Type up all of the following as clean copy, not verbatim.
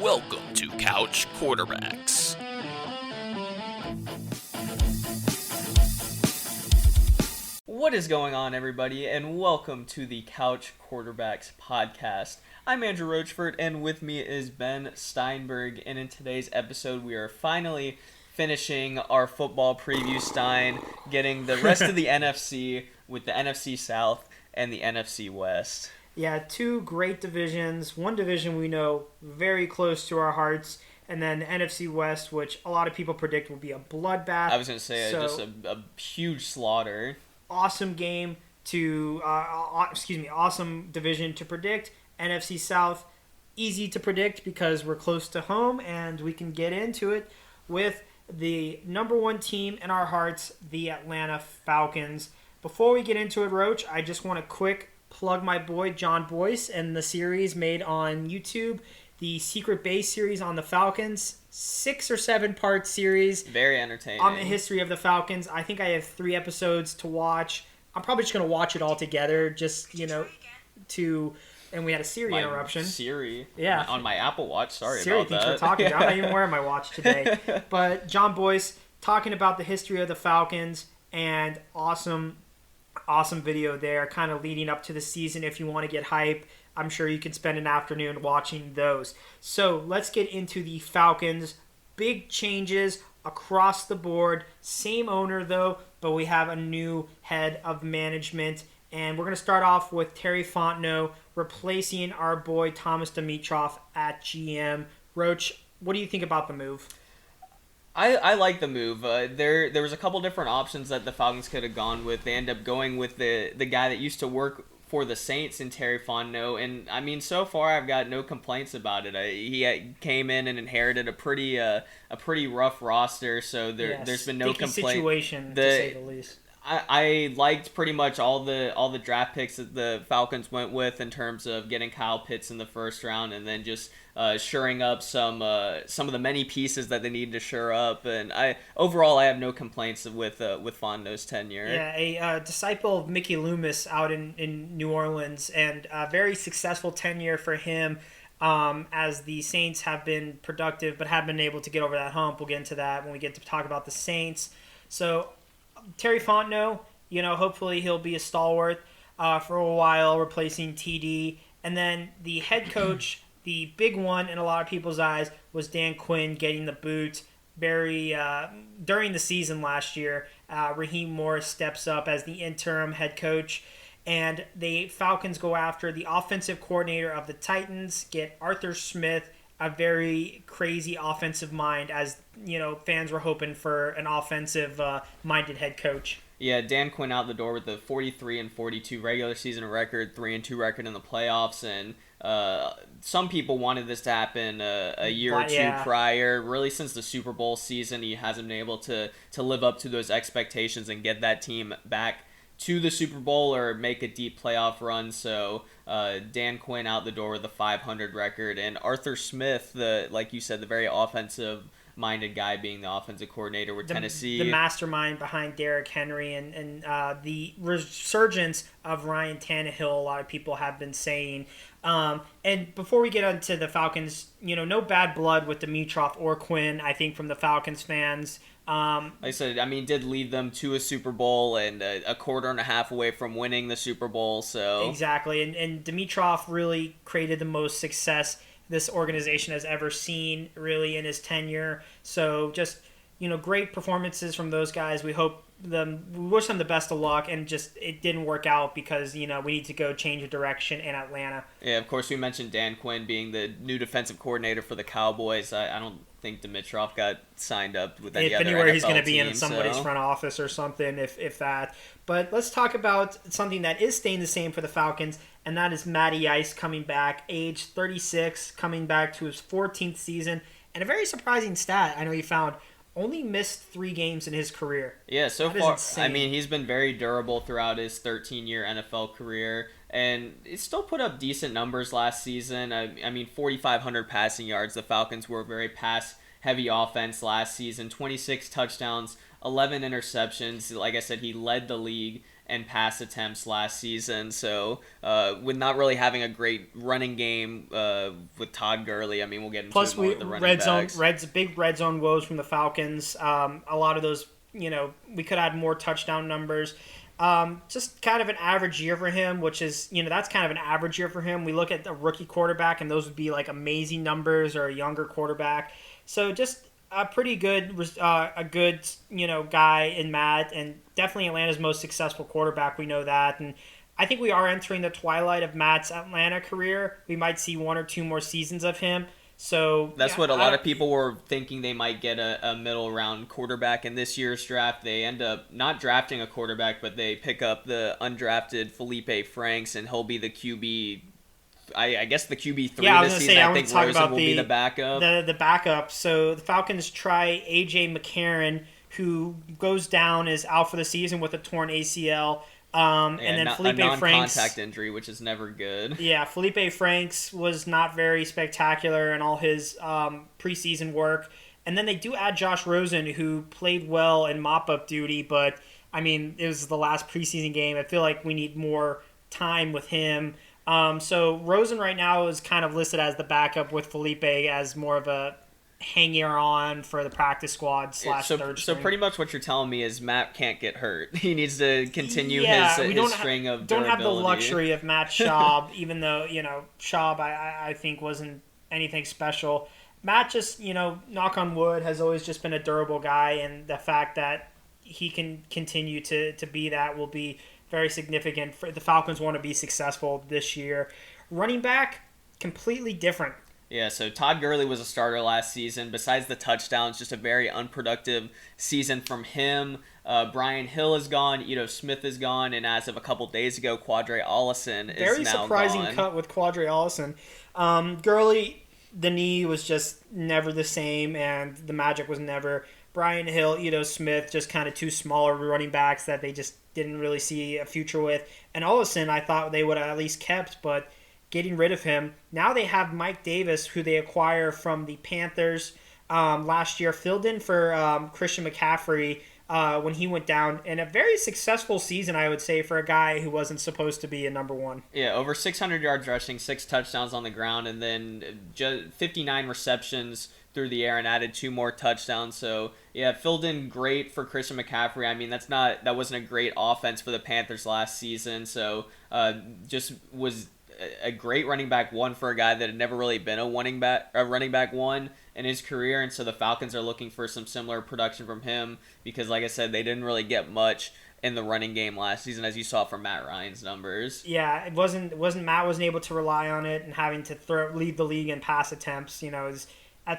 Welcome to Couch Quarterbacks. What is going on, everybody, and welcome to the Couch Quarterbacks podcast. I'm Andrew Rochford, and with me is Ben Steinberg, and in today's episode, we are finally finishing our football preview, Stein, getting the rest of the NFC with the NFC South and the NFC West. Yeah, two great divisions. One division we know very close to our hearts, and then the NFC West, which a lot of people predict will be a bloodbath. I was going to say just a huge slaughter. Awesome game to, awesome division to predict. NFC South, easy to predict because we're close to home, and we can get into it with the number one team in our hearts, the Atlanta Falcons. Before we get into it, Roach, I just want to quick plug my boy John Boyce and the series made on YouTube, the Secret Base series on the Falcons, 6 or 7 part series. Very entertaining. On the history of the Falcons. I think I have 3 episodes to watch. I'm probably just going to watch it all together, just, and we had a Siri interruption. Siri? Yeah. On my Apple Watch, sorry Siri about that. thinks we're talking. I'm not even wearing my watch today. But John Boyce talking about the history of the Falcons, and awesome video there, kind of leading up to the season. If you want to get hype, I'm sure you could spend an afternoon watching those. So let's get into the Falcons. Big changes across the board. Same owner though, but we have a new head of management. And we're going to start off with Terry Fontenot replacing our boy Thomas Dimitroff at GM. Roach, what do you think about the move? I like the move. There was a couple different options that the Falcons could have gone with. They end up going with the guy that used to work for the Saints in Terry Fontenot, and I mean, so far I've got no complaints about it. He came in and inherited a pretty rough roster, so there's been no complaint. Situation, to say the least. I liked pretty much all the draft picks that the Falcons went with in terms of getting Kyle Pitts in the first round, and then just shoring up some of the many pieces that they needed to shore up. And overall I have no complaints with Fontenot's tenure. Yeah, a disciple of Mickey Loomis out in New Orleans, and a very successful tenure for him. As the Saints have been productive but have been able to get over that hump. We'll get into that when we get to talk about the Saints. So Terry Fontenot, hopefully he'll be a stalwart for a while, replacing TD. And then the head coach, the big one in a lot of people's eyes, was Dan Quinn getting the boot during the season last year. Raheem Morris steps up as the interim head coach. And the Falcons go after the offensive coordinator of the Titans, get Arthur Smith, a very crazy offensive mind, as fans were hoping for an offensive minded head coach. Yeah, Dan Quinn out the door with the 43-42 regular season record, 3-2 record in the playoffs, and some people wanted this to happen a year or two prior. Really, since the Super Bowl season, he hasn't been able to live up to those expectations and get that team back to the Super Bowl or make a deep playoff run. So Dan Quinn out the door with a 500 record, and Arthur Smith, like you said, the very offensive-minded guy, being the offensive coordinator with Tennessee. The mastermind behind Derrick Henry and the resurgence of Ryan Tannehill, a lot of people have been saying. And before we get into the Falcons, no bad blood with Dimitroff or Quinn, I think, from the Falcons fans. Like I said, did lead them to a Super Bowl and a quarter and a half away from winning the Super Bowl. So exactly, and Dimitroff really created the most success this organization has ever seen, really, in his tenure. So just great performances from those guys. We wish them the best of luck, and just it didn't work out because we need to go change of direction in Atlanta. Yeah, of course we mentioned Dan Quinn being the new defensive coordinator for the Cowboys. I don't think Dimitroff got signed up with any other anywhere NFL he's going to be team, in somebody's front office or something, if that. But let's talk about something that is staying the same for the Falcons, and that is Matty Ice coming back, age 36, coming back to his 14th season, and a very surprising stat I know he found. Only missed 3 games in his career. Yeah, so far, he's been very durable throughout his 13-year NFL career, and he still put up decent numbers last season. 4,500 passing yards. The Falcons were a very pass-heavy offense last season. 26 touchdowns, 11 interceptions. Like I said, he led the league. and pass attempts last season. So with not really having a great running game with Todd Gurley, I mean, we'll get into more with the running backs. Big red zone woes from the Falcons. A lot of those, we could add more touchdown numbers. Just kind of an average year for him, which is, that's kind of an average year for him. We look at a rookie quarterback, and those would be like amazing numbers, or a younger quarterback. So just a pretty good, guy in Matt, and definitely Atlanta's most successful quarterback. We know that, and I think we are entering the twilight of Matt's Atlanta career. We might see 1 or 2 more seasons of him. So that's what a lot of people were thinking. They might get a middle round quarterback in this year's draft. They end up not drafting a quarterback, but they pick up the undrafted Felipe Franks, and he'll be the QB. I guess the QB3 this season. I think Rosen will be the backup. The backup. So the Falcons try AJ McCarron, who goes down, is out for the season with a torn ACL. And then Felipe Franks, a non-contact injury, which is never good. Yeah, Felipe Franks was not very spectacular in all his preseason work. And then they do add Josh Rosen, who played well in mop-up duty, but, I mean, it was the last preseason game. I feel like we need more time with him. So Rosen right now is kind of listed as the backup, with Felipe as more of a hanging on for the practice squad / third string. So pretty much what you're telling me is Matt can't get hurt. He needs to continue his string of durability. Don't have the luxury of Matt Schaub, even though, Schaub I think wasn't anything special. Matt just, knock on wood, has always just been a durable guy, and the fact that he can continue to be that will be very significant. For the Falcons want to be successful this year. Running back, completely different. Yeah, so Todd Gurley was a starter last season. Besides the touchdowns, just a very unproductive season from him. Brian Hill is gone. Ito Smith is gone. And as of a couple days ago, Quadre Allison is now gone. Very surprising cut with Quadre Allison. Gurley, the knee was just never the same, and the magic was never. Brian Hill, Ito Smith, just kind of 2 smaller running backs that they just didn't really see a future with. And Allison, I thought they would have at least kept, but getting rid of him. Now they have Mike Davis, who they acquire from the Panthers last year, filled in for Christian McCaffrey when he went down, and a very successful season, I would say, for a guy who wasn't supposed to be a number 1. Yeah, over 600 yards rushing, 6 touchdowns on the ground, and then just 59 receptions through the air, and added 2 more touchdowns. So yeah, filled in great for Christian McCaffrey. I mean, that wasn't a great offense for the Panthers last season. So just was a great running back 1 for a guy that had never really been a running back 1 in his career, and so the Falcons are looking for some similar production from him, because like I said, they didn't really get much in the running game last season, as you saw from Matt Ryan's numbers. Yeah, it wasn't Matt wasn't able to rely on it, and having to lead the league in pass attempts,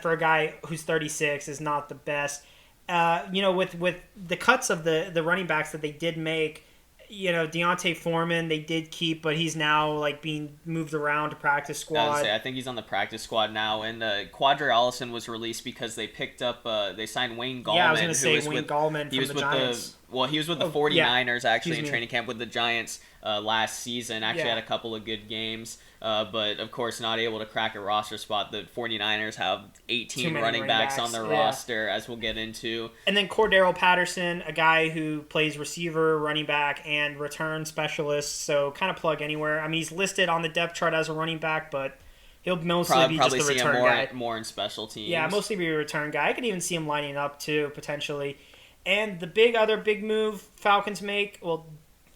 for a guy who's 36 is not the best. With the cuts of the running backs that they did make, Deontay Foreman they did keep, but he's now being moved around to practice squad. I think he's on the practice squad now, and Quadre Allison was released because they picked up they signed Wayne Gallman. Yeah, I was going to say Wayne Gallman from the Giants. He was with the 49ers actually in training camp with the Giants last season. Actually had a couple of good games, but of course not able to crack a roster spot. The 49ers have 18 running backs on their roster, as we'll get into. And then Cordero Patterson, a guy who plays receiver, running back, and return specialist, so kind of plug anywhere. I mean, he's listed on the depth chart as a running back, but he'll mostly be just a return guy. More in special teams. Yeah, mostly be a return guy. I could even see him lining up too, potentially. And the other big move Falcons make, well,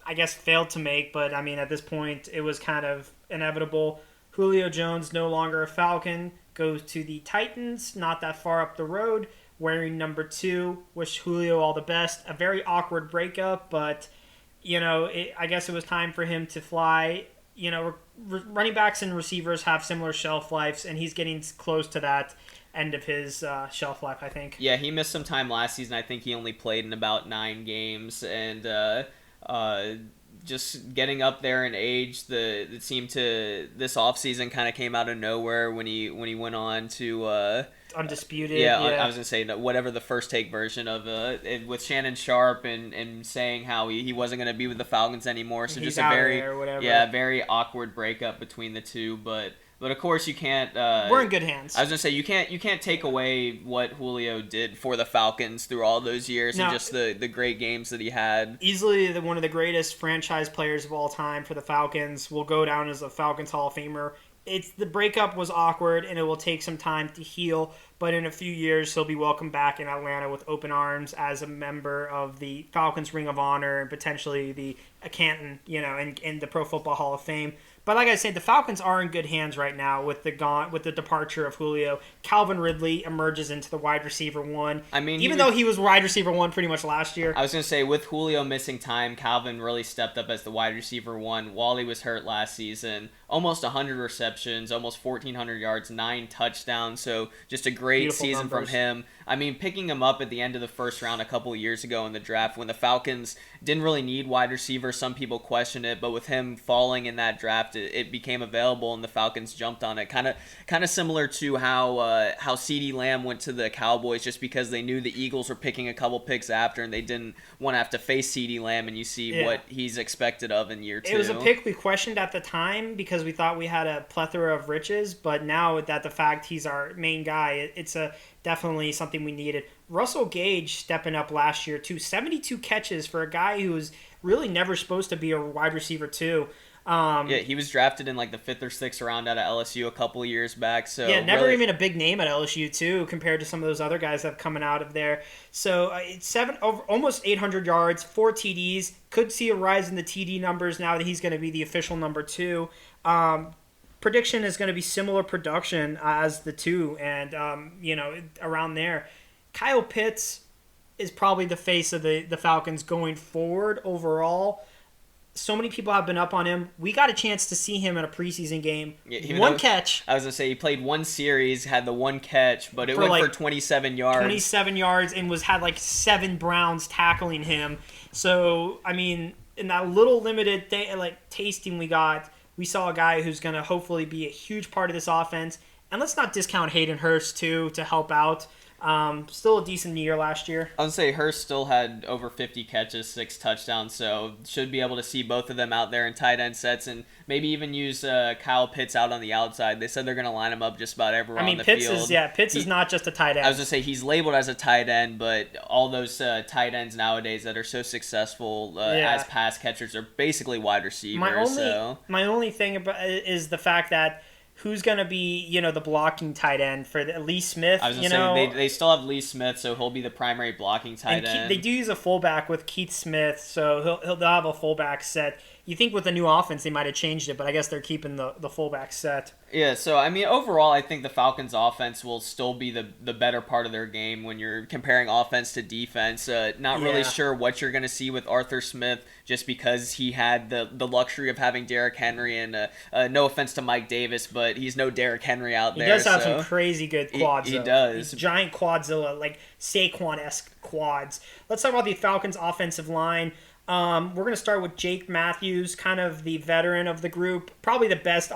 I guess failed to make, but I mean, at this point, it was kind of inevitable. Julio Jones, no longer a Falcon, goes to the Titans, not that far up the road, wearing number 2. Wish Julio all the best. A very awkward breakup, but, I guess it was time for him to fly. Running backs and receivers have similar shelf lives, and he's getting close to that end of his shelf life, I think. Yeah, he missed some time last season. I think he only played in about 9 games, and just getting up there in age, it seemed to this offseason kind of came out of nowhere when he went on to Undisputed. Yeah, I was gonna say whatever the first take version of with Shannon Sharp and saying how he wasn't gonna be with the Falcons anymore. So he's just a very there or whatever. very awkward breakup between the two, but. But of course, you can't. We're in good hands. I was gonna say you can't take away what Julio did for the Falcons through all those years and just the great games that he had. Easily one of the greatest franchise players of all time for the Falcons. Will go down as a Falcons Hall of Famer. The breakup was awkward and it will take some time to heal, but in a few years he'll be welcomed back in Atlanta with open arms as a member of the Falcons Ring of Honor and potentially the Canton, in the Pro Football Hall of Fame. But like I said, the Falcons are in good hands right now with the departure of Julio. Calvin Ridley emerges into the wide receiver one. I mean, even though he was wide receiver one pretty much last year. I was going to say, with Julio missing time, Calvin really stepped up as the wide receiver one while he was hurt last season. Almost 100 receptions, almost 1,400 yards, 9 touchdowns. So just a great Beautiful season numbers. From him. I mean, picking him up at the end of the first round a couple of years ago in the draft when the Falcons didn't really need wide receivers. Some people questioned it, but with him falling in that draft, it became available and the Falcons jumped on it. Kind of similar to how CeeDee Lamb went to the Cowboys just because they knew the Eagles were picking a couple picks after and they didn't want to have to face CeeDee Lamb, and you see what he's expected of in year 2. It was a pick we questioned at the time because we thought we had a plethora of riches, but now that the fact he's our main guy, it's definitely something we needed. Russell Gage stepping up last year too. 72 catches for a guy who was really never supposed to be a wide receiver too. He was drafted in like the 5th or 6th round out of LSU a couple of years back. So never really... even a big name at LSU too, compared to some of those other guys that have coming out of there. So it's almost 800 yards, 4 TDs. Could see a rise in the TD numbers now that he's going to be the official number 2. Prediction is going to be similar production as the 2, and around there. Kyle Pitts is probably the face of the Falcons going forward overall. So many people have been up on him. We got a chance to see him in a preseason game. One catch. I was going to say, he played one series, had the one catch, but it went for 27 yards. 27 yards and had like 7 Browns tackling him. So, I mean, in that little limited tasting we got, we saw a guy who's going to hopefully be a huge part of this offense. And let's not discount Hayden Hurst, too, to help out. Still a decent year last year. I would say Hurst still had over 50 catches, 6 touchdowns, so should be able to see both of them out there in tight end sets and maybe even use Kyle Pitts out on the outside. They said they're going to line him up just about everywhere on the field. Pitts is not just a tight end. I was going to say he's labeled as a tight end, but all those tight ends nowadays that are so successful as pass catchers are basically wide receivers. My only thing is the fact that who's going to be, the blocking tight end for Lee Smith? I was going to say, they still have Lee Smith, so he'll be the primary blocking tight end. They do use a fullback with Keith Smith, so they'll have a fullback set. You think with the new offense they might have changed it, but I guess they're keeping the fullback set. Yeah, so, I mean, overall, I think the Falcons' offense will still be the better part of their game when you're comparing offense to defense. Not really sure what you're going to see with Arthur Smith just because he had the luxury of having Derrick Henry, and no offense to Mike Davis, but he's no Derrick Henry out there. He does have some crazy good quads, He does. He's giant quadzilla, like Saquon-esque quads. Let's talk about the Falcons' offensive line. We're going to start with Jake Matthews, kind of the veteran of the group. Probably the best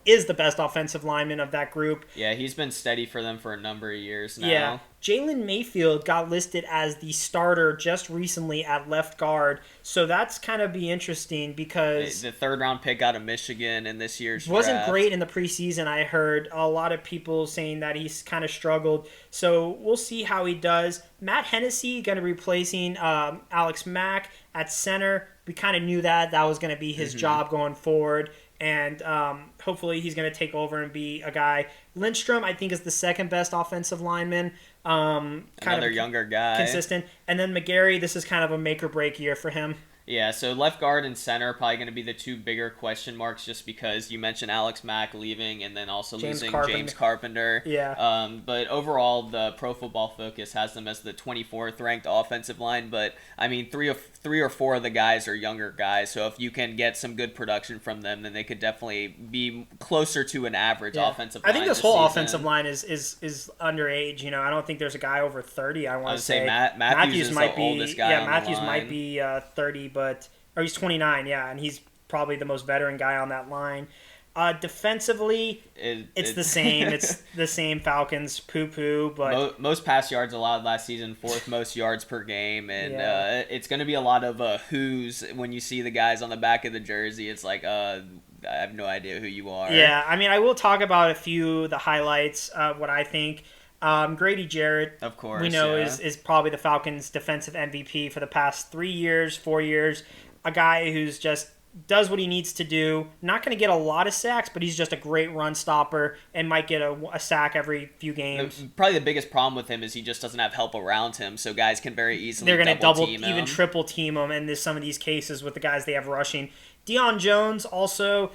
is the best offensive lineman of that group. Yeah, he's been steady for them for a number of years now. Yeah. Jalen Mayfield got listed as the starter just recently at left guard, so that's kind of be interesting because the 3rd round pick out of Michigan in this year's wasn't draft. Great in the preseason. I heard a lot of people saying that he's kind of struggled, so we'll see how he does. Matt Hennessy going to be replacing Alex Mack at center. We kind of knew that was going to be his job going forward. And hopefully he's going to take over and be a guy. Lindstrom, I think, is the 2nd best offensive lineman. Another younger guy. Consistent. And then McGarry, this is kind of a make-or-break year for him. Yeah, so left guard and center are probably going to be the 2 bigger question marks just because you mentioned Alex Mack leaving and then also losing James Carpenter. Yeah. But overall, the Pro Football Focus has them as the 24th ranked offensive line. But, I mean, 3 or 4 of the guys are younger guys. So if you can get some good production from them, then they could definitely be closer to an average offensive line. I think this whole offensive line is underage. I don't think there's a guy over 30, I want to say. Matthews is the oldest guy on the Matthews line. might be 30, or he's 29, and he's probably the most veteran guy on that line. Defensively, it's the same. It's the same Falcons poo-poo, but most pass yards allowed last season, 4th most yards per game, and it's going to be a lot of who's when you see the guys on the back of the jersey. It's like I have no idea who you are. Yeah, I mean, I will talk about a few the highlights. What I think. Grady Jarrett, of course, we know is probably the Falcons' defensive MVP for the past 3 years, 4 years. A guy who's just does what he needs to do. Not going to get a lot of sacks, but he's just a great run stopper and might get a sack every few games. Probably the biggest problem with him is he just doesn't have help around him, so guys can very easily They're going to double, team him. even triple team him in some of these cases with the guys they have rushing. Deion Jones also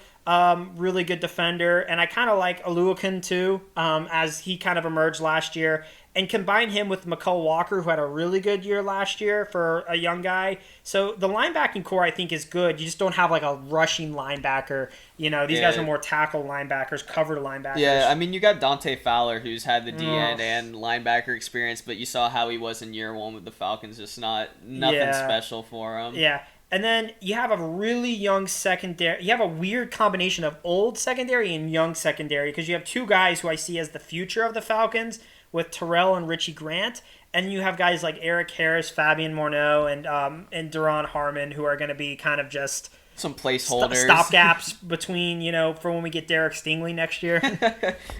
really good defender, and I kind of like Oluokun too, as he kind of emerged last year. And combine him with McCall Walker, who had a really good year last year for a young guy. So the linebacking core, I think, is good. You just don't have like a rushing linebacker. You know, these guys are more tackle linebackers, cover linebackers. Yeah, I mean, you got Dante Fowler, who's had the D-end and linebacker experience, but you saw how he was in year 1 with the Falcons. Just nothing special for him. Yeah. And then you have a really young secondary. You have a weird combination of old secondary and young secondary because you have 2 guys who I see as the future of the Falcons with Terrell and Richie Grant. And you have guys like Eric Harris, Fabian Morneau, and Duron Harmon who are going to be kind of just some placeholders, stopgaps between, for when we get Derek Stingley next year.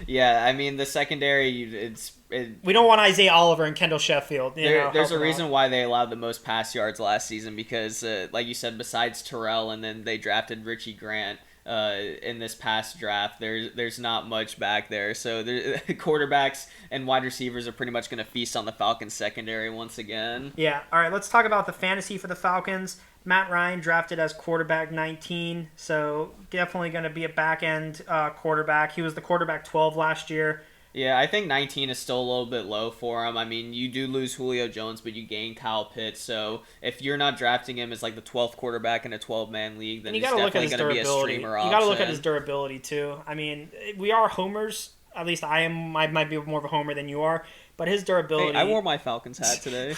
Yeah, I mean the secondary, we don't want Isaiah Oliver and Kendall Sheffield. There's a reason why they allowed the most pass yards last season because, like you said, besides Terrell, and then they drafted Richie Grant in this past draft. There's not much back there, so quarterbacks and wide receivers are pretty much going to feast on the Falcons secondary once again. Yeah. All right. Let's talk about the fantasy for the Falcons. Matt Ryan drafted as quarterback 19, so definitely going to be a back-end quarterback. He was the quarterback 12 last year. Yeah, I think 19 is still a little bit low for him. I mean, you do lose Julio Jones, but you gain Kyle Pitts. So if you're not drafting him as like the 12th quarterback in a 12-man league, then he's definitely going to be a streamer option. You got to look at his durability too. I mean, we are homers. At least I am. I might be more of a homer than you are. But his durability. Hey, I wore my Falcons hat today.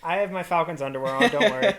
I have my Falcons underwear on. Don't worry.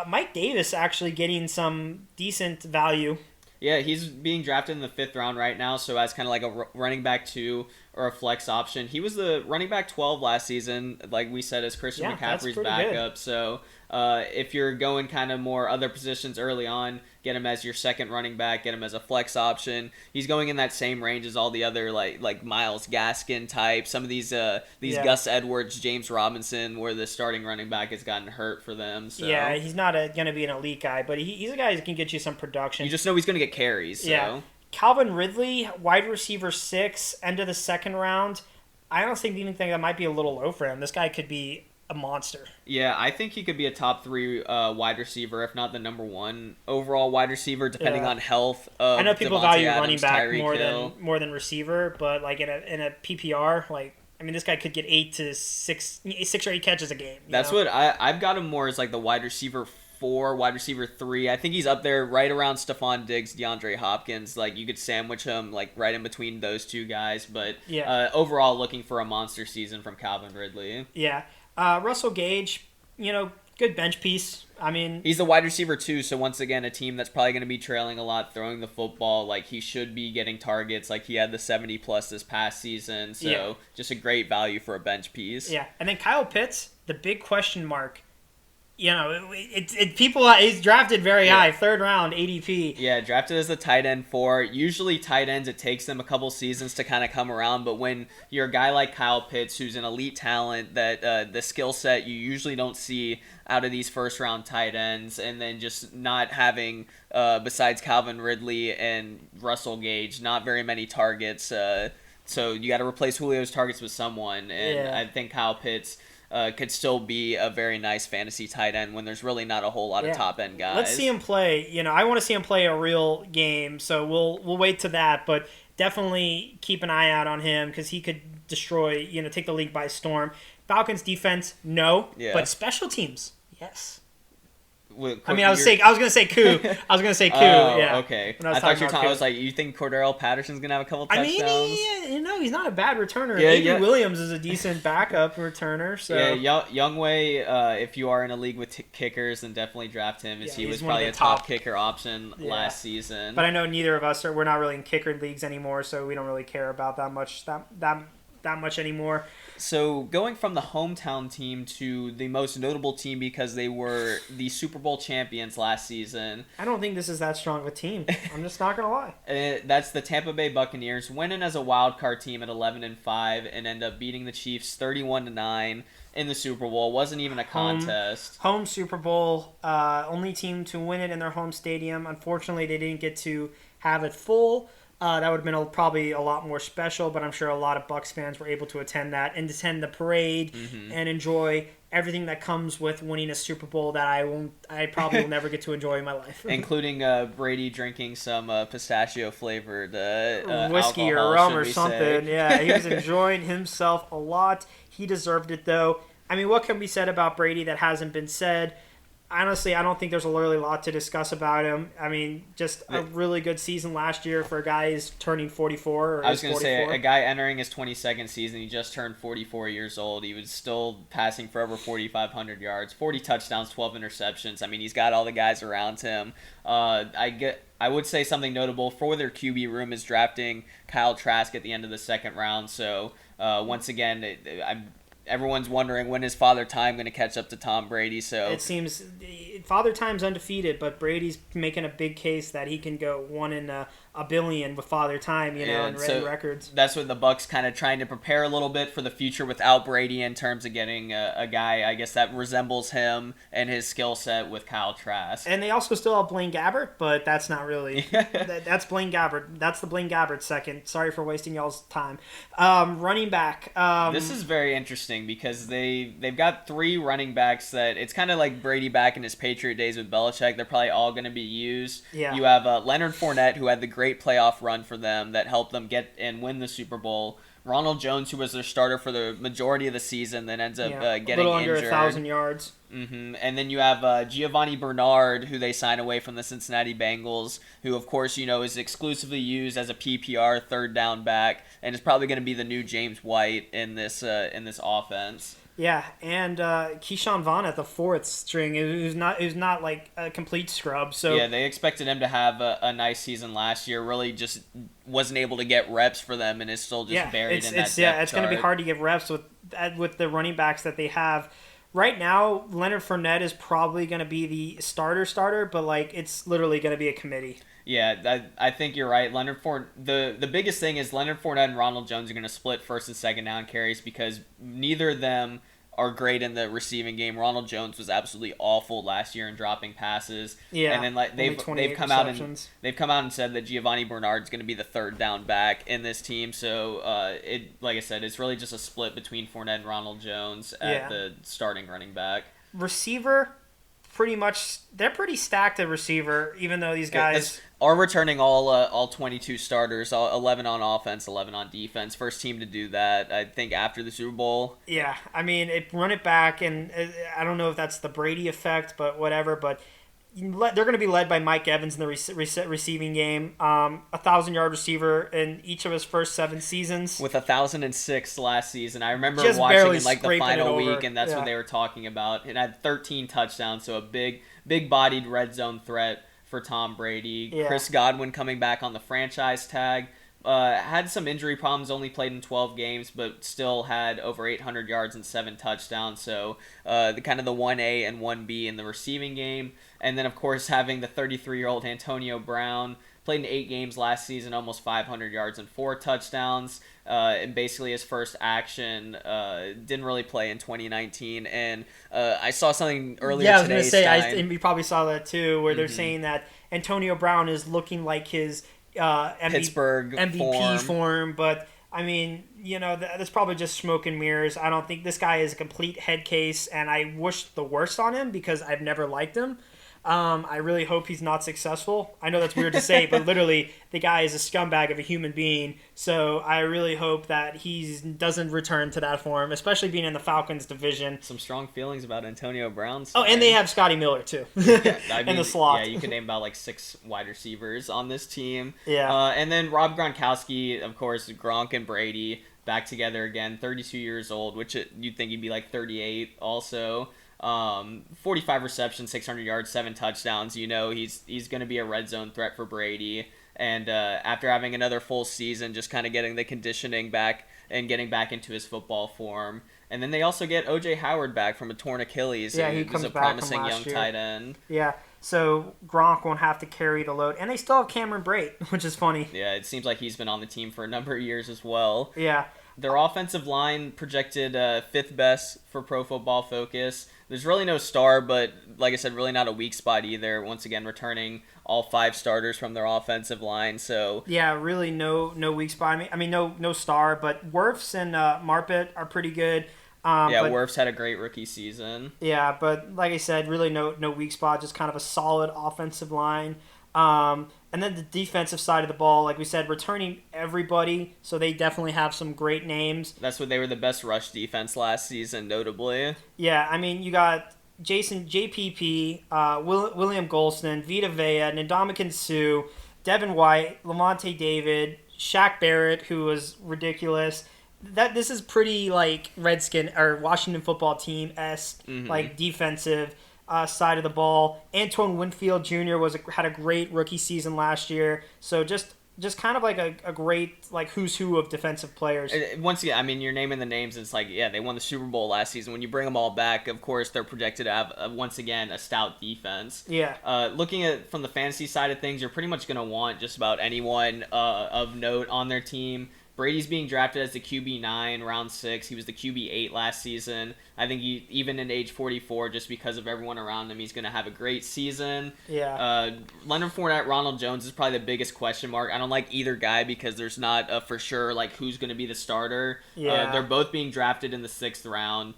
Mike Davis actually getting some decent value. Yeah, he's being drafted in the 5th round right now, so as kind of like a running back 2 or a flex option. He was the running back 12 last season, like we said, as Christian McCaffrey's backup. Good. So if you're going kind of more other positions early on, get him as your second running back, get him as a flex option. He's going in that same range as all the other like Myles Gaskin type. Some of these Gus Edwards, James Robinson, where the starting running back has gotten hurt for them. So. Yeah, he's not going to be an elite guy, but he's a guy who can get you some production. You just know he's going to get carries. So. Yeah. Calvin Ridley, wide receiver 6, end of the 2nd round. I honestly even think that might be a little low for him. This guy could be a monster. Yeah, I think he could be a top 3 wide receiver, if not the number 1 overall wide receiver, depending on health. I know people value running back Tyreek more than receiver, but like in a PPR, like I mean, this guy could get 6 or 8 catches a game. That's what I've got him more as like the wide receiver 4, wide receiver 3. I think he's up there right around Stephon Diggs, DeAndre Hopkins. Like you could sandwich him like right in between those 2 guys, but overall looking for a monster season from Calvin Ridley. Yeah. Russell Gage, good bench piece. I mean, he's the wide receiver 2, so once again, a team that's probably going to be trailing a lot, throwing the football. Like he should be getting targets. Like he had the 70 plus this past season, so just a great value for a bench piece. Yeah, and then Kyle Pitts, the big question mark. He's drafted very high, 3rd round ADP. Yeah, drafted as a tight end 4. Usually tight ends, it takes them a couple seasons to kind of come around, but when you're a guy like Kyle Pitts, who's an elite talent, that the skill set you usually don't see out of these 1st round tight ends, and then just not having, besides Calvin Ridley and Russell Gage, not very many targets. So you got to replace Julio's targets with someone, and I think Kyle Pitts could still be a very nice fantasy tight end when there's really not a whole lot of top end guys. Let's see him play. I want to see him play a real game, so we'll wait to that. But definitely keep an eye out on him because he could destroy, take the league by storm. Falcons defense, no, but special teams, yes. I mean, I was gonna say coup. I was gonna say coup. Yeah. Okay. I thought you were talking. I was like, you think Cordell Patterson's gonna have a couple touchdowns? I mean, he's not a bad returner. Yeah, Avery Williams is a decent backup returner. So yeah, Youngway. If you are in a league with kickers, then definitely draft him. As he was probably a top kicker option last season. But I know neither of us we're not really in kicker leagues anymore, so we don't really care about that much anymore. So going from the hometown team to the most notable team because they were the Super Bowl champions last season. I don't think this is that strong of a team. I'm just not gonna lie. That's the Tampa Bay Buccaneers, winning as a wild card team at 11-5 and end up beating the Chiefs 31-9 in the Super Bowl. It wasn't even a contest. Home Super Bowl, only team to win it in their home stadium. Unfortunately, they didn't get to have it full. That would have been probably a lot more special, but I'm sure a lot of Bucs fans were able to attend that and attend the parade and enjoy everything that comes with winning a Super Bowl that I probably will never get to enjoy in my life. Including Brady drinking some pistachio flavored whiskey alcohol, or rum or something. Yeah, he was enjoying himself a lot. He deserved it though. I mean, what can be said about Brady that hasn't been said? Honestly, I don't think there's a really lot to discuss about him. I mean, just a really good season last year for a guy who's turning 44. I was going to say, a guy entering his 22nd season, he just turned 44 years old. He was still passing for over 4,500 yards, 40 touchdowns, 12 interceptions. I mean, he's got all the guys around him. I would say something notable for their QB room is drafting Kyle Trask at the end of the second round. So, once again, everyone's wondering when is Father Time going to catch up to Tom Brady. So it seems Father Time's undefeated, but Brady's making a big case that he can go 1 in a billion with Father Time, and so records. That's what the Bucs kind of trying to prepare a little bit for the future without Brady in terms of getting a guy, I guess, that resembles him and his skill set with Kyle Trask. And they also still have Blaine Gabbert, but that's not really. That's Blaine Gabbert. That's the Blaine Gabbert second. Sorry for wasting y'all's time. Running back. This is very interesting because they've got 3 running backs that it's kind of like Brady back in his Patriot days with Belichick. They're probably all going to be used. Yeah. You have Leonard Fournette, who had the great playoff run for them that helped them get and win the Super Bowl. Ronald Jones, who was their starter for the majority of the season, then ends up getting injured. A little under 1,000 yards. And then you have Giovanni Bernard, who they sign away from the Cincinnati Bengals, who, of course, is exclusively used as a PPR third down back and is probably going to be the new James White in this offense. Yeah, and Keyshawn Vaughn at the 4th string, who's not like a complete scrub. So yeah, they expected him to have a nice season last year. Really, just wasn't able to get reps for them, and is still just buried in that depth chart. It's going to be hard to get reps with the running backs that they have. Right now, Leonard Fournette is probably going to be the starter, but like it's literally going to be a committee. Yeah, I think you're right. Leonard Fournette. The biggest thing is Leonard Fournette and Ronald Jones are going to split first and second down carries because neither of them are great in the receiving game. Ronald Jones was absolutely awful last year in dropping passes. Yeah, and then they've come out and said that Giovanni Bernard's going to be the third down back in this team. So like I said, it's really just a split between Fournette and Ronald Jones at the starting running back. Receiver, pretty much they're pretty stacked at receiver, even though these guys are returning all 22 starters, 11 on offense, 11 on defense. First team to do that, I think, after the Super Bowl. Yeah, I mean, run it back, and I don't know if that's the Brady effect, but whatever. But they're going to be led by Mike Evans in the receiving game. 1,000-yard receiver in each of his first 7 seasons. With 1,006 last season. I remember just watching in like the final week, and that's what they were talking about. It had 13 touchdowns, so a big-bodied red zone threat for Tom Brady. Yeah. Chris Godwin coming back on the franchise tag. Had some injury problems, only played in 12 games, but still had over 800 yards and 7 touchdowns. So the 1A and 1B in the receiving game. And then, of course, having the 33-year-old Antonio Brown. Played in 8 games last season, almost 500 yards and 4 touchdowns. And basically his first action, didn't really play in 2019. And I saw something earlier today. Yeah, I was going to say, and you probably saw that too, where they're saying that Antonio Brown is looking like his Pittsburgh MVP form. But, I mean, that's probably just smoke and mirrors. I don't think this guy is a complete head case, and I wish the worst on him because I've never liked him. I really hope he's not successful. I know that's weird to say, but literally, the guy is a scumbag of a human being. So I really hope that he doesn't return to that form, especially being in the Falcons division. Some strong feelings about Antonio Brown. Oh, and they have Scotty Miller, too, in the slot. Yeah, you can name about like 6 wide receivers on this team. Yeah. And then Rob Gronkowski, of course, Gronk and Brady back together again, 32 years old, which you'd think he'd be like 38 also. 45 receptions, 600 yards, 7 touchdowns. He's going to be a red zone threat for Brady. And after having another full season, just kind of getting the conditioning back and getting back into his football form. And then they also get O.J. Howard back from a torn Achilles. Yeah, he comes a back promising from young year. tight end. Yeah, so Gronk won't have to carry the load. And they still have Cameron Brate, which is funny. Yeah, it seems like he's been on the team for a number of years as well. Yeah. Their offensive line projected 5th best for Pro Football Focus. There's really no star, but like I said, really not a weak spot either. Once again, returning all 5 starters from their offensive line. So yeah, really no weak spot. I mean, no star, but Wirfs and Marpet are pretty good. Wirfs had a great rookie season. Yeah, but like I said, really no weak spot. Just kind of a solid offensive line. And then the defensive side of the ball, like we said, returning everybody, so they definitely have some great names. That's what they were the best rush defense last season, notably. Yeah, I mean, you got JPP, William Golston, Vita Vea, Ndamukong Suh, Devin White, Lamonte David, Shaq Barrett, who was ridiculous. This is pretty like Redskin or Washington football team-esque, like defensive side of the ball. Antoine Winfield Jr. had a great rookie season last year. So just kind of like a great like who's who of defensive players. Once again, I mean, you're naming the names. It's like, yeah, they won the Super Bowl last season. When you bring them all back, of course, they're projected to have, once again, a stout defense. Yeah. Looking at from the fantasy side of things, you're pretty much going to want just about anyone of note on their team. Brady's being drafted as the QB9, round 6. He was the QB8 last season. I think even in age 44, just because of everyone around him, he's going to have a great season. Yeah. Leonard Fournette, Ronald Jones is probably the biggest question mark. I don't like either guy because there's not a for sure like who's going to be the starter. Yeah. They're both being drafted in the 6th round.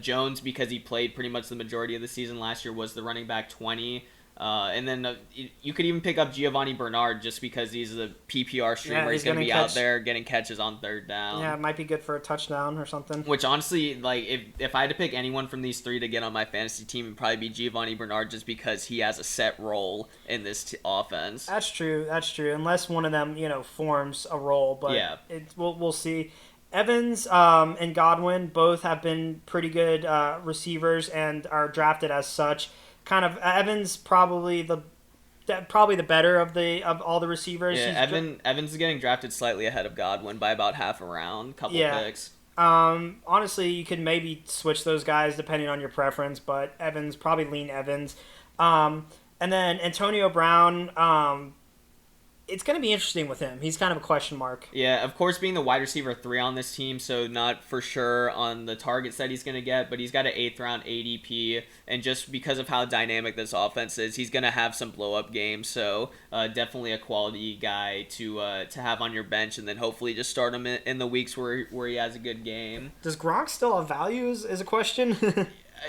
Jones, because he played pretty much the majority of the season last year, was the running back 20. And then you could even pick up Giovanni Bernard just because he's a PPR streamer. Yeah, he's going to be out there getting catches on 3rd down. Yeah, it might be good for a touchdown or something. Which honestly, like if I had to pick anyone from these 3 to get on my fantasy team, it'd probably be Giovanni Bernard just because he has a set role in this offense. That's true. Unless one of them, forms a role, but yeah. We'll see. Evans and Godwin both have been pretty good receivers and are drafted as such. Kind of Evans probably the better of all the receivers. Yeah, Evans is getting drafted slightly ahead of Godwin by about half a round, couple picks. Honestly, you could maybe switch those guys depending on your preference, but Evans, probably lean Evans. And then Antonio Brown, it's going to be interesting with him. He's kind of a question mark. Yeah, of course, being the wide receiver 3 on this team, so not for sure on the targets that he's going to get, but he's got an 8th round ADP, and just because of how dynamic this offense is, he's going to have some blow-up games, so definitely a quality guy to have on your bench, and then hopefully just start him in the weeks where he has a good game. Does Gronk still have value is a question?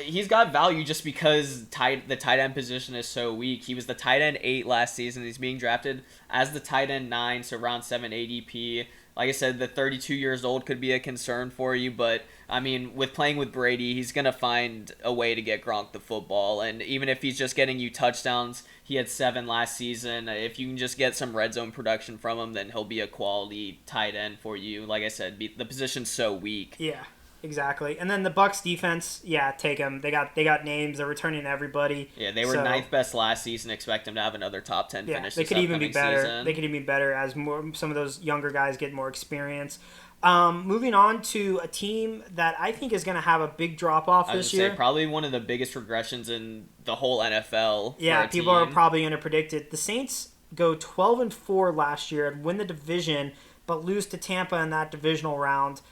He's got value just because the tight end position is so weak. He was the tight end 8 last season. He's being drafted as the tight end 9, so round 7 ADP. Like I said, the 32 years old could be a concern for you, but I mean, with playing with Brady, he's going to find a way to get Gronk the football. And even if he's just getting you touchdowns, he had 7 last season. If you can just get some red zone production from him, then he'll be a quality tight end for you. Like I said, the position's so weak. Yeah. Exactly. And then the Bucs defense, take them. They got names. They're returning everybody. Yeah, they were 9th best last season. Expect them to have another top 10 finish. They could even be better. Season. They could even be better as some of those younger guys get more experience. Moving on to a team that I think is going to have a big drop off this year. Probably one of the biggest regressions in the whole NFL. Yeah, people are probably going to predict it. The Saints go 12-4 last year and win the division, but lose to Tampa in that divisional round.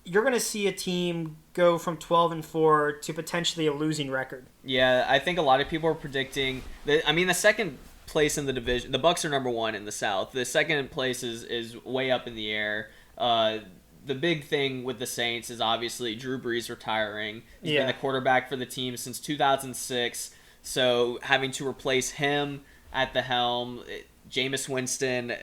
You're going to see a team go from 12-4 to potentially a losing record. Yeah, I think a lot of people are predicting the second place in the division. The Bucs are number 1 in the South. The second place is way up in the air. The big thing with the Saints is obviously Drew Brees retiring. He's been the quarterback for the team since 2006. So having to replace him at the helm, Jameis Winston,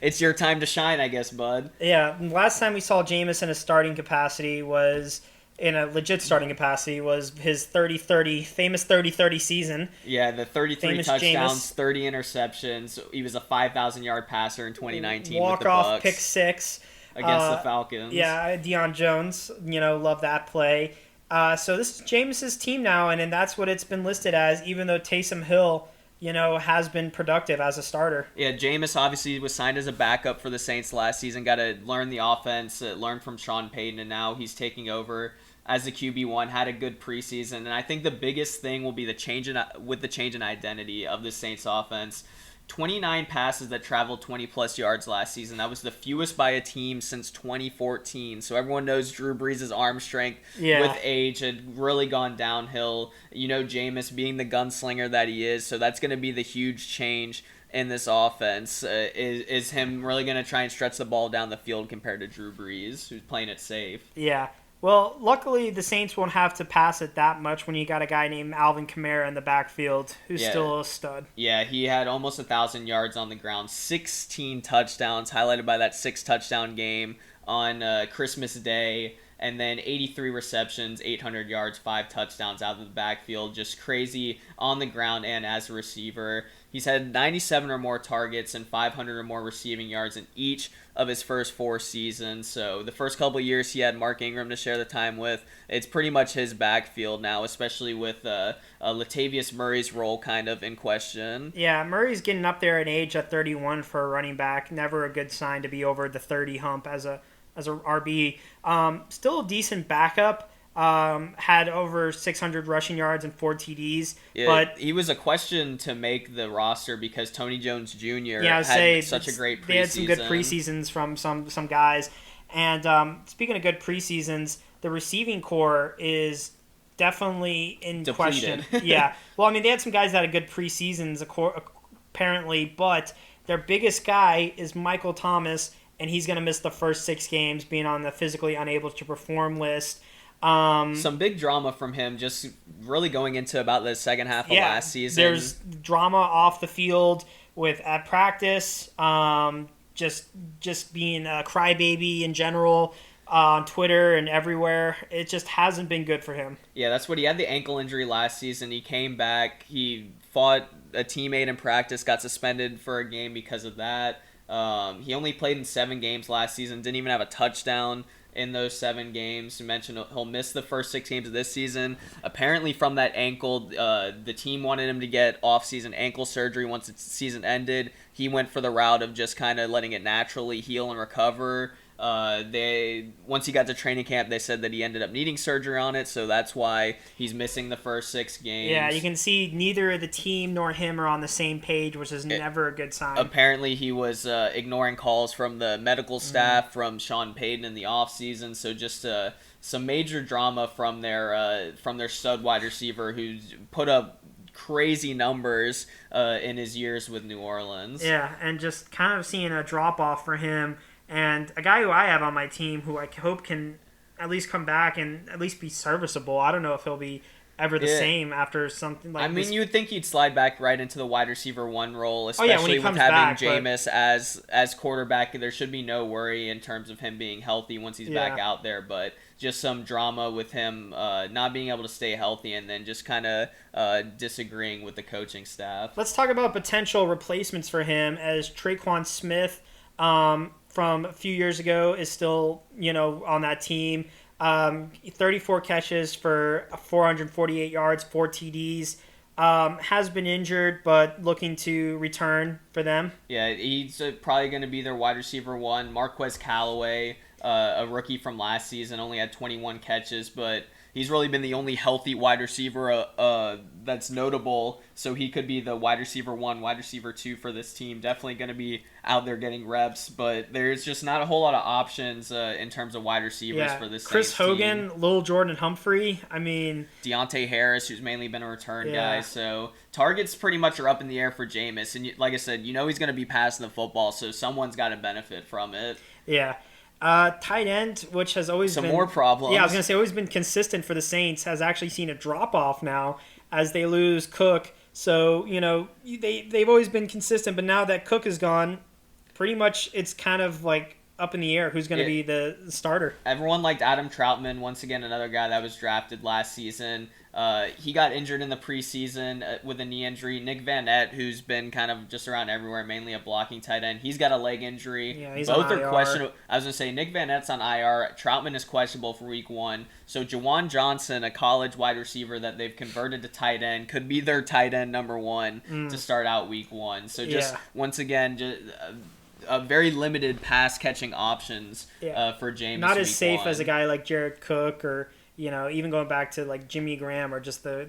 it's your time to shine, I guess, bud. Yeah, last time we saw Jameis in a starting capacity was in a legit starting capacity was his 30-30 famous 30-30 season. Yeah, the 33 famous touchdowns, Jameis. 30 interceptions. He was a 5,000-yard passer in 2019 Walk with the off Bucs pick six against the Falcons. Yeah, Deion Jones, love that play. So this is Jameis's team now, and that's what it's been listed as, even though Taysom Hill, has been productive as a starter. Yeah, Jameis obviously was signed as a backup for the Saints last season, got to learn the offense, learn from Sean Payton, and now he's taking over as the QB1, had a good preseason. And I think the biggest thing will be the change in identity of the Saints offense. 29 passes that traveled 20-plus yards last season. That was the fewest by a team since 2014. So everyone knows Drew Brees' arm strength with age had really gone downhill. Jameis being the gunslinger that he is. So that's going to be the huge change in this offense. Is him really going to try and stretch the ball down the field compared to Drew Brees, who's playing it safe? Yeah. Well, luckily the Saints won't have to pass it that much when you got a guy named Alvin Kamara in the backfield who's still a stud. Yeah, he had almost 1,000 yards on the ground, 16 touchdowns, highlighted by that 6-touchdown game on Christmas Day, and then 83 receptions, 800 yards, 5 touchdowns out of the backfield. Just crazy on the ground and as a receiver. He's had 97 or more targets and 500 or more receiving yards in each of his first 4 seasons. So the first couple of years he had Mark Ingram to share the time with. It's pretty much his backfield now, especially with Latavius Murray's role kind of in question. Yeah, Murray's getting up there in age at 31 for a running back. Never a good sign to be over the 30 hump as a RB. Still a decent backup. Had over 600 rushing yards and 4 TDs. Yeah, but he was a question to make the roster because Tony Jones Jr. had such a great preseason. They had some good preseasons from some guys. And speaking of good preseasons, the receiving core is definitely in depleted. question. Yeah. Well, they had some guys that had good preseasons apparently, but their biggest guy is Michael Thomas, and he's going to miss the first 6 games, being on the physically unable to perform list. Some big drama from him, just really going into about the second half of last season. There's drama off the field at practice, just being a crybaby in general on Twitter and everywhere. It just hasn't been good for him. Yeah, that's what he had the ankle injury last season. He came back. He fought a teammate in practice, got suspended for a game because of that. He only played in 7 games last season, didn't even have a touchdown in those 7 games. You mentioned he'll miss the first 6 games of this season. Apparently from that ankle, the team wanted him to get off-season ankle surgery once the season ended. He went for the route of just kind of letting it naturally heal and recover. Once he got to training camp, they said that he ended up needing surgery on it, so that's why he's missing the first 6 games. Yeah, you can see neither the team nor him are on the same page, which is never a good sign. Apparently, he was ignoring calls from the medical staff, from Sean Payton in the offseason, so just some major drama from their stud wide receiver who's put up crazy numbers in his years with New Orleans. Yeah, and just kind of seeing a drop-off for him. And a guy who I have on my team who I hope can at least come back and at least be serviceable. I don't know if he'll be ever the same after something like this. You would think he'd slide back right into the wide receiver 1 role, especially with having Jameis as quarterback. There should be no worry in terms of him being healthy once he's back out there, but just some drama with him not being able to stay healthy and then just kind of disagreeing with the coaching staff. Let's talk about potential replacements for him, as Traquan Smith from a few years ago is still, on that team. 34 catches for 448 yards, 4 TDs. Has been injured, but looking to return for them. Yeah, he's probably going to be their wide receiver 1. Marquez Callaway, a rookie from last season, only had 21 catches, but he's really been the only healthy wide receiver that's notable, so he could be the wide receiver 1, wide receiver 2 for this team. Definitely going to be out there getting reps, but there's just not a whole lot of options in terms of wide receivers for this Chris Saints Hogan, team. Lil Jordan Humphrey, Deontay Harris, who's mainly been a return guy, so targets pretty much are up in the air for Jameis, and like I said, he's going to be passing the football, so someone's got to benefit from it. Yeah. Tight end, which has always been... more problems. Yeah, I was going to say always been consistent for the Saints, has actually seen a drop-off now. as they lose Cook. So, they've always been consistent, but now that Cook is gone, pretty much it's kind of like up in the air who's going to be the starter. Everyone liked Adam Troutman, once again another guy that was drafted last season. He got injured in the preseason with a knee injury. Nick Van Nett, who's been kind of just around everywhere, mainly a blocking tight end, he's got a leg injury. Yeah, he's Both on are IR. questionable. I was going to say Nick Van Nett's on IR. Troutman is questionable for week 1. So Jawan Johnson, a college wide receiver that they've converted to tight end, could be their tight end number 1 to start out week 1. So once again, just a very limited pass catching options for James. Not as safe as a guy like Jared Cook or even going back to like Jimmy Graham or just the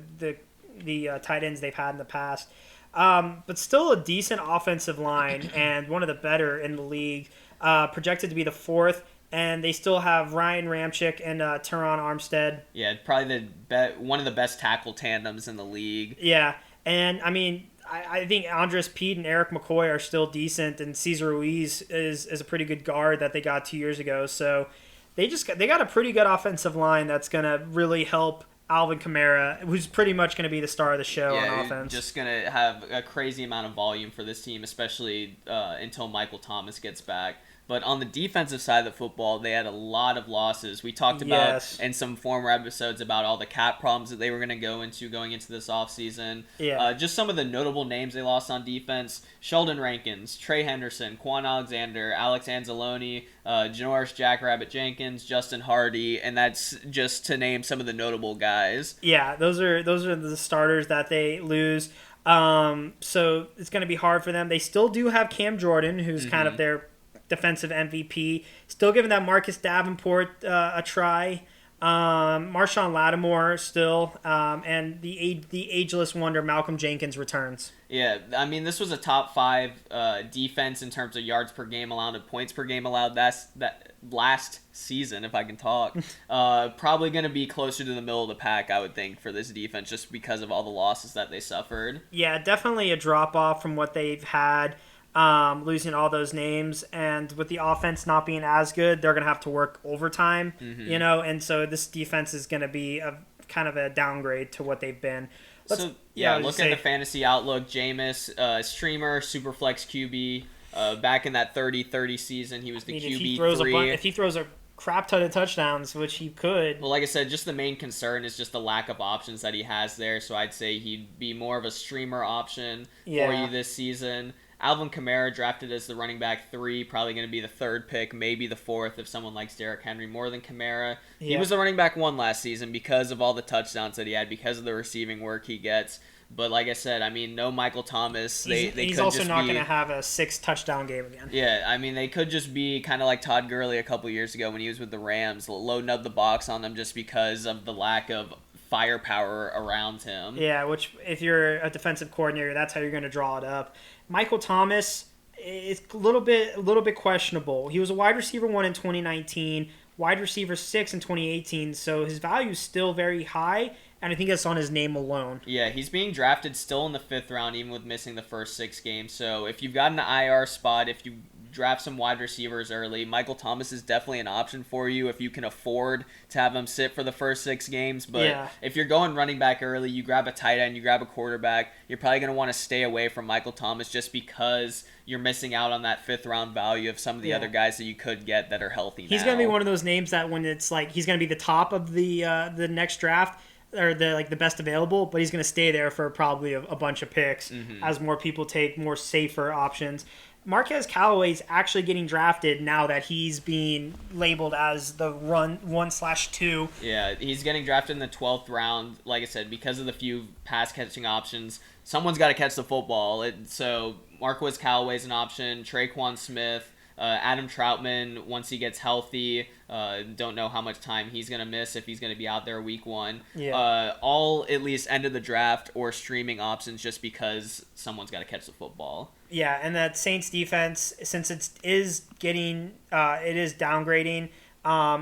tight ends they've had in the past. But still a decent offensive line and one of the better in the league. Projected to be the 4th, and they still have Ryan Ramczyk and Teron Armstead. Yeah, probably one of the best tackle tandems in the league. Yeah, and I mean, I think Andres Pete and Eric McCoy are still decent, and Cesar Ruiz is a pretty good guard that they got 2 years ago. So they got a pretty good offensive line that's going to really help Alvin Kamara, who's pretty much going to be the star of the show on offense. Just going to have a crazy amount of volume for this team, especially until Michael Thomas gets back. But on the defensive side of the football, they had a lot of losses. We talked about in some former episodes about all the cap problems that they were going to go into going into this offseason. Yeah. Just some of the notable names they lost on defense: Sheldon Rankins, Trey Henderson, Quan Alexander, Alex Anzalone, Janoris Jackrabbit Jenkins, Justin Hardy, and that's just to name some of the notable guys. Yeah, those are the starters that they lose. So it's going to be hard for them. They still do have Cam Jordan, who's kind of their defensive MVP. Still giving that Marcus Davenport a try. Marshawn Lattimore still. And the ageless wonder Malcolm Jenkins returns. Yeah, I mean, this was a top 5 defense in terms of yards per game allowed and points per game allowed. That last season, if I can talk. Probably going to be closer to the middle of the pack, I would think, for this defense, just because of all the losses that they suffered. Yeah, definitely a drop-off from what they've had. Losing all those names, and with the offense not being as good, they're going to have to work overtime, and so this defense is going to be a kind of a downgrade to what they've been. Look at the fantasy outlook. Jameis, streamer, superflex QB, back in that 30-30 season, he was the QB3. If he throws a crap ton of touchdowns, which he could. Well, like I said, just the main concern is just the lack of options that he has there, so I'd say he'd be more of a streamer option for you this season. Alvin Kamara drafted as the running back 3, probably going to be the 3rd pick, maybe the 4th if someone likes Derrick Henry more than Kamara. Yeah. He was the running back 1 last season because of all the touchdowns that he had, because of the receiving work he gets. But like I said, I mean, no Michael Thomas. He's also not going to have a 6-touchdown game again. Yeah, I mean, they could just be kind of like Todd Gurley a couple years ago when he was with the Rams, loading up the box on them just because of the lack of firepower around him. Yeah, which if you're a defensive coordinator, that's how you're going to draw it up. Michael Thomas is a little bit questionable. He was a wide receiver 1 in 2019, wide receiver 6 in 2018, so his value is still very high, and I think that's on his name alone. Yeah, he's being drafted still in the 5th round, even with missing the first 6 games. So if you've got an IR spot, if you draft some wide receivers early, Michael Thomas is definitely an option for you if you can afford to have him sit for the first 6 games. But if you're going running back early, you grab a tight end, you grab a quarterback, you're probably going to want to stay away from Michael Thomas just because you're missing out on that 5th round value of some of the other guys that you could get that are healthy now. He's going to be one of those names that when it's like he's going to be the top of the next draft, or the best available, but he's going to stay there for probably a bunch of picks as more people take more safer options. Marquez Callaway's actually getting drafted now that he's being labeled as the run 1/2. Yeah, he's getting drafted in the 12th round, like I said, because of the few pass catching options. Someone's got to catch the football. So Marquez Callaway's an option, Traquan Smith, Adam Troutman, once he gets healthy, don't know how much time he's going to miss if he's going to be out there week 1. Yeah. All at least end of the draft or streaming options just because someone's got to catch the football. Yeah, and that Saints defense, since it is downgrading,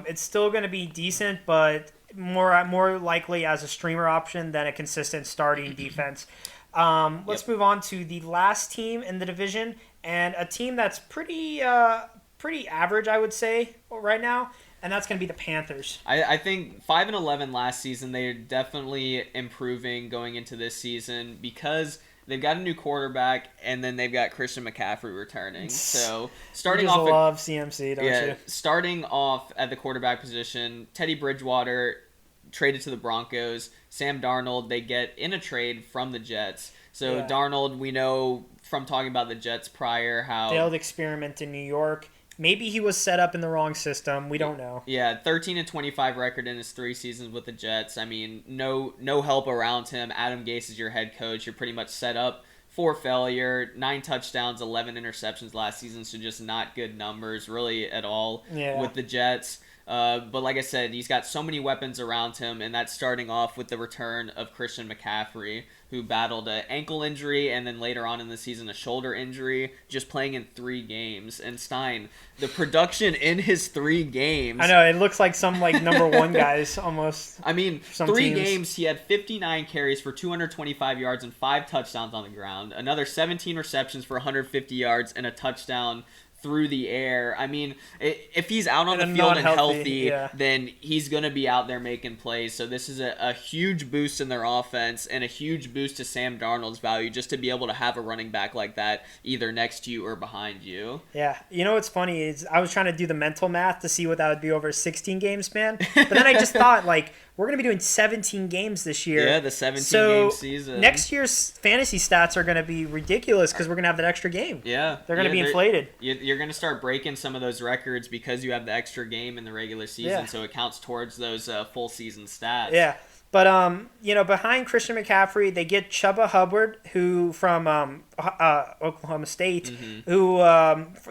it's still going to be decent, but more likely as a streamer option than a consistent starting defense. Let's move on to the last team in the division, and a team that's pretty average, I would say, right now, and that's going to be the Panthers. I think 5-11 last season. They're definitely improving going into this season because they've got a new quarterback, and then they've got Christian McCaffrey returning. So starting off, love CMC, don't you? Starting off at the quarterback position, Teddy Bridgewater traded to the Broncos. Sam Darnold, they get in a trade from the Jets. So Darnold, we know from talking about the Jets prior how failed experiment in New York. Maybe he was set up in the wrong system. We don't know. Yeah, 13-25 record in his 3 seasons with the Jets. I mean, no help around him. Adam Gase is your head coach. You're pretty much set up for failure. 9 touchdowns, 11 interceptions last season, so just not good numbers really at all with the Jets. But like I said, he's got so many weapons around him, and that's starting off with the return of Christian McCaffrey, who battled an ankle injury and then later on in the season a shoulder injury, just playing in 3 games. And Stein, the production in his 3 games... I know, it looks like some number 1 guys almost. I mean, 3 games, he had 59 carries for 225 yards and 5 touchdowns on the ground. Another 17 receptions for 150 yards and a touchdown through the air. I mean, if he's out on the field and healthy, then he's going to be out there making plays. So this is a huge boost in their offense and a huge boost to Sam Darnold's value just to be able to have a running back like that either next to you or behind you. Yeah. You know what's funny is I was trying to do the mental math to see what that would be over a 16-game span. But then I just thought, we're going to be doing 17 games this year. Yeah, the 17-game season. Next year's fantasy stats are going to be ridiculous because we're going to have that extra game. Yeah. They're going to be inflated. You're going to start breaking some of those records because you have the extra game in the regular season, so it counts towards those full season stats. Yeah. But, behind Christian McCaffrey, they get Chuba Hubbard, who from Oklahoma State, who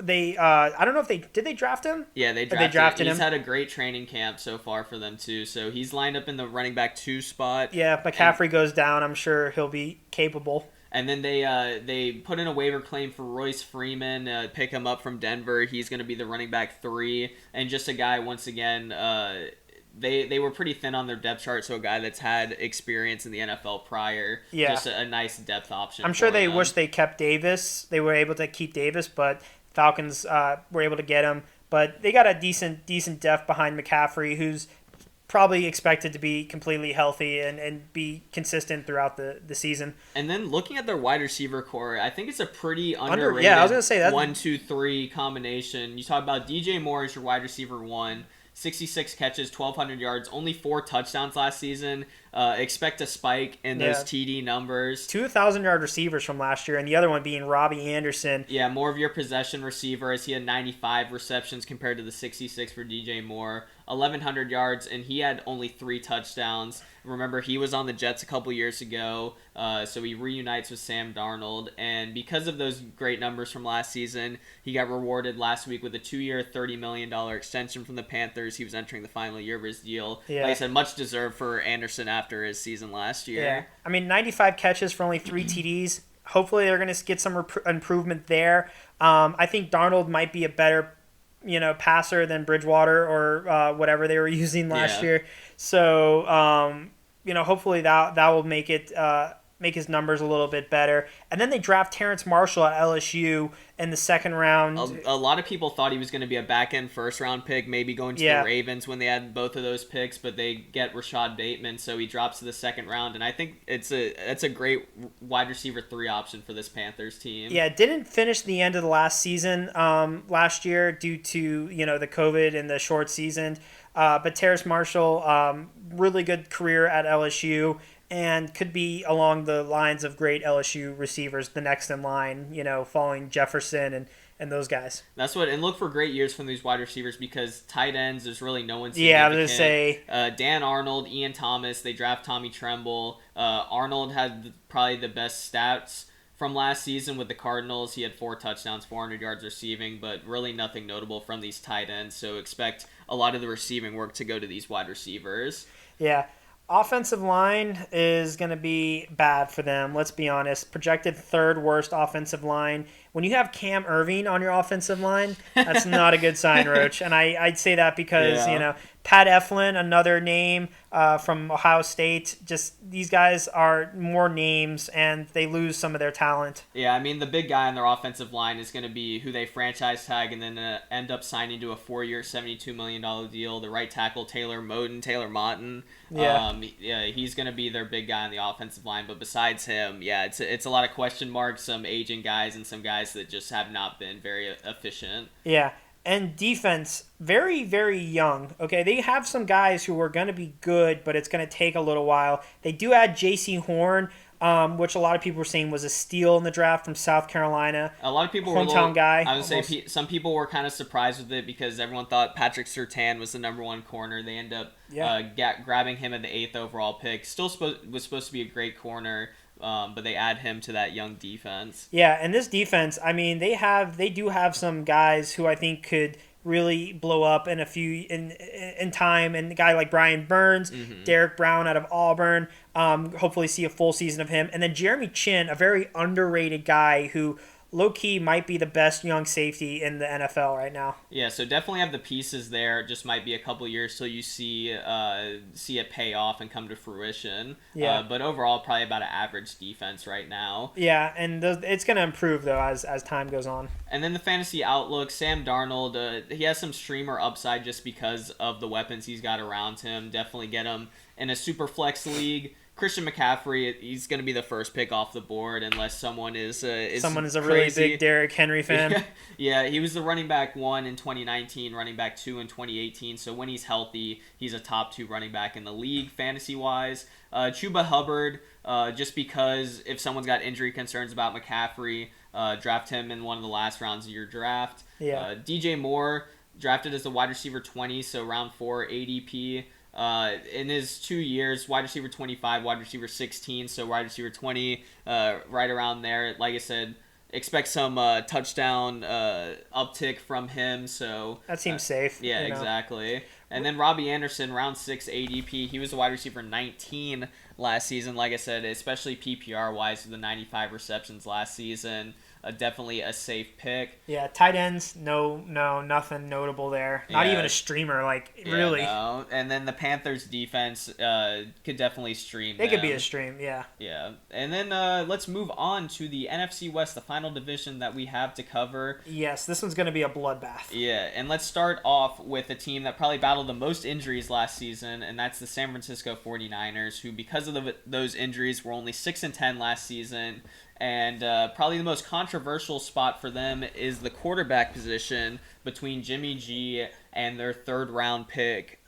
they I don't know if did they draft him? Yeah, they drafted him. He's had a great training camp so far for them, too. So he's lined up in the running back 2 spot. Yeah, McCaffrey goes down. I'm sure he'll be capable. And then they put in a waiver claim for Royce Freeman, pick him up from Denver. He's going to be the running back 3. And just a guy, once again... They were pretty thin on their depth chart, so a guy that's had experience in the NFL prior, just a nice depth option. I'm sure they wish they kept Davis. They were able to keep Davis, but Falcons were able to get him. But they got a decent depth behind McCaffrey, who's probably expected to be completely healthy and be consistent throughout the season. And then looking at their wide receiver core, I think it's a pretty underrated I was gonna say that 1-2-3 combination. You talk about DJ Moore as your wide receiver 1. 66 catches, 1,200 yards, only 4 touchdowns last season. Expect a spike in those TD numbers. 2,000-yard receivers from last year, and the other one being Robbie Anderson. Yeah, more of your possession receiver as he had 95 receptions compared to the 66 for DJ Moore. 1,100 yards, and he had only 3 touchdowns. Remember, he was on the Jets a couple years ago, so he reunites with Sam Darnold. And because of those great numbers from last season, he got rewarded last week with a 2-year, $30 million extension from the Panthers. He was entering the final year of his deal. Yeah. Like I said, much deserved for Anderson after his season last year. Yeah, I mean, 95 catches for only 3 TDs. Hopefully they're going to get some improvement there. I think Darnold might be a better passer than Bridgewater or whatever they were using last year. So, hopefully that will make his numbers a little bit better. And then they draft Terrence Marshall at LSU in the 2nd round. A lot of people thought he was going to be a back-end first-round pick, maybe going to the Ravens when they had both of those picks, but they get Rashad Bateman, so he drops to the 2nd round. And I think it's a great wide receiver 3 option for this Panthers team. Yeah, didn't finish the end of the last season last year due to the COVID and the short season. But Terrace Marshall, really good career at LSU. And could be along the lines of great LSU receivers, the next in line, following Jefferson and those guys. That's what, and look for great years from these wide receivers because tight ends, there's really no one significant. Yeah, I was going to say. Dan Arnold, Ian Thomas, they draft Tommy Tremble. Arnold had probably the best stats from last season with the Cardinals. He had 4 touchdowns, 400 yards receiving, but really nothing notable from these tight ends. So expect a lot of the receiving work to go to these wide receivers. Yeah. Offensive line is going to be bad for them, let's be honest. Projected 3rd worst offensive line. When you have Cam Irving on your offensive line, that's not a good sign, Roach. And I'd say that because, Pat Eflin, another name from Ohio State. Just these guys are more names, and they lose some of their talent. Yeah, I mean, the big guy on their offensive line is going to be who they franchise tag and then end up signing to a 4-year, $72 million deal. The right tackle, Taylor Motton. Yeah, he's going to be their big guy on the offensive line. But besides him, yeah, it's a lot of question marks, some aging guys and some guys that just have not been very efficient. Yeah. And defense, very, very young. Okay, they have some guys who are going to be good, but it's going to take a little while. They do add J.C. Horn, which a lot of people were saying was a steal in the draft from South Carolina. A lot of people hometown guy. I would say some people were kind of surprised with it because everyone thought Patrick Surtain was the number one corner. They end up grabbing him at the 8th overall pick. Still was supposed to be a great corner. But they add him to that young defense. Yeah, and this defense, I mean, they do have some guys who I think could really blow up in time. And a guy like Brian Burns, Derek Brown out of Auburn, hopefully see a full season of him. And then Jeremy Chin, a very underrated guy who low-key might be the best young safety in the NFL right now. Yeah, so definitely have the pieces there. It just might be a couple years till you see it pay off and come to fruition. Yeah. But overall, probably about an average defense right now. Yeah, and it's going to improve, though, as time goes on. And then the fantasy outlook, Sam Darnold, he has some streamer upside just because of the weapons he's got around him. Definitely get him in a super flex league. Christian McCaffrey, he's going to be the first pick off the board unless someone is a crazy. Really big Derrick Henry fan. Yeah, he was the running back 1 in 2019, running back 2 in 2018. So when he's healthy, he's a top 2 running back in the league fantasy-wise. Chuba Hubbard, just because if someone's got injury concerns about McCaffrey, draft him in one of the last rounds of your draft. Yeah. DJ Moore, drafted as the wide receiver 20, so round 4 ADP. In his 2 years, wide receiver 25, wide receiver 16, so wide receiver 20, right around there. Like I said, expect some touchdown uptick from him. So that seems safe. Yeah, exactly. And then Robbie Anderson, round 6 ADP. He was a wide receiver 19 last season. Like I said, especially PPR-wise with the 95 receptions last season. Definitely a safe pick. Yeah, tight ends, no, nothing notable there. Not even a streamer, really. No. And then the Panthers defense could definitely stream. They could be a stream, yeah. Yeah. And then let's move on to the NFC West, the final division that we have to cover. Yes, this one's going to be a bloodbath. Yeah, and let's start off with a team that probably battled the most injuries last season, and that's the San Francisco 49ers, who because of those injuries were only 6-10 last season. And probably the most controversial spot for them is the quarterback position between Jimmy G and their third overall pick,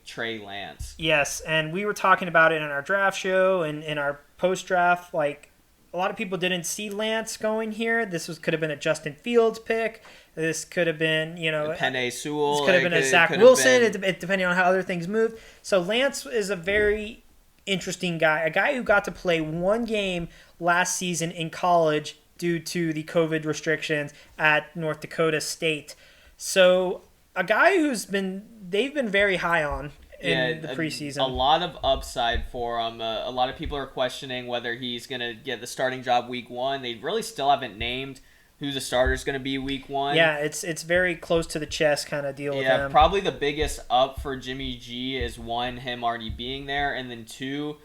Trey Lance. Yes, and we were talking about it in our draft show and in our post-draft. Like, a lot of people didn't see Lance going here. Could have been a Justin Fields pick. This could have been, Penei Sewell. This could have been a Zach Wilson, depending on how other things moved. So Lance is a very interesting guy, a guy who got to play one game last season in college due to the COVID restrictions at North Dakota State. So a guy they've been very high on in the preseason. A lot of upside for him. A lot of people are questioning whether he's going to get the starting job week 1. They really still haven't named who the starter's going to be week 1. Yeah, it's very close to the chest kind of deal with him. Yeah, probably the biggest up for Jimmy G is 1, him already being there, and then 2,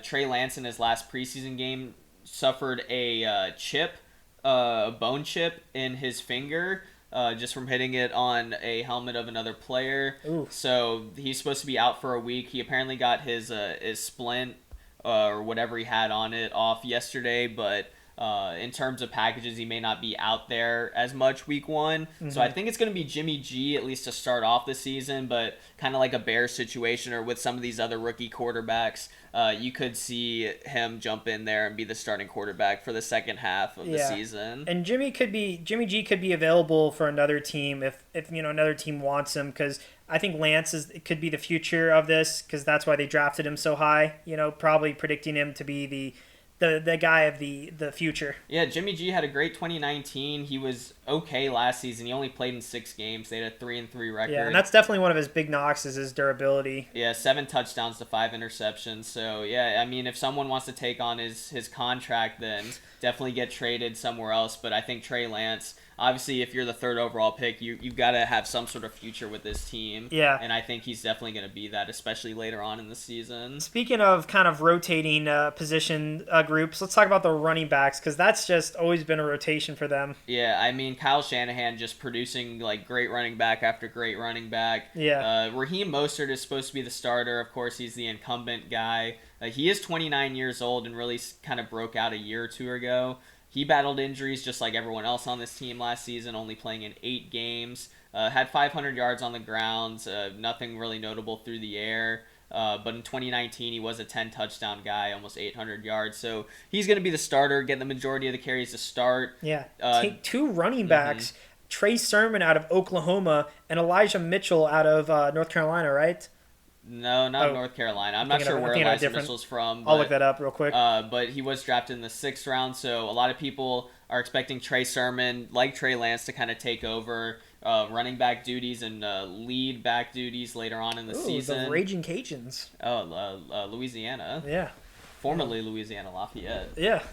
Trey Lance in his last preseason game suffered a bone chip in his finger, just from hitting it on a helmet of another player. Ooh. So he's supposed to be out for a week. He apparently got his splint or whatever he had on it off yesterday, but in terms of packages, he may not be out there as much week 1. Mm-hmm. So I think it's going to be Jimmy G at least to start off the season, but kind of like a Bears situation or with some of these other rookie quarterbacks, you could see him jump in there and be the starting quarterback for the second half of the season. And Jimmy G could be available for another team if another team wants him, because I think Lance could be the future of this, because that's why they drafted him so high. Probably predicting him to be the guy of the future. Yeah, Jimmy G had a great 2019. He was okay last season. He only played in 6 games. They had a 3-3 record. Yeah, and that's definitely one of his big knocks is his durability. Yeah, 7 touchdowns to 5 interceptions. So, yeah, I mean, if someone wants to take on his contract, then definitely get traded somewhere else. But I think Trey Lance, obviously if you're the third overall pick, you've got to have some sort of future with this team. Yeah. And I think he's definitely going to be that, especially later on in the season. Speaking of kind of rotating position groups, let's talk about the running backs, because that's just always been a rotation for them. Yeah, I mean, Kyle Shanahan just producing like great running back after great running back. Yeah. Raheem Mostert is supposed to be the starter. Of course, he's the incumbent guy. He is 29 years old and really kind of broke out a year or two ago. He battled injuries just like everyone else on this team last season, only playing in 8 games. Had 500 yards on the ground, nothing really notable through the air. But in 2019, he was a 10-touchdown guy, almost 800 yards. So he's going to be the starter, get the majority of the carries to start. Yeah. Take 2 running backs, Trey Sermon out of Oklahoma and Elijah Mitchell out of North Carolina, right? No, not North Carolina. I'm not sure where Elijah Mitchell's from. I'll look that up real quick. But he was drafted in the 6th round, so a lot of people are expecting Trey Sermon, like Trey Lance, to kind of take over running back duties and lead back duties later on in the season. The Raging Cajuns. Louisiana. Yeah. Formerly Louisiana Lafayette. Yeah.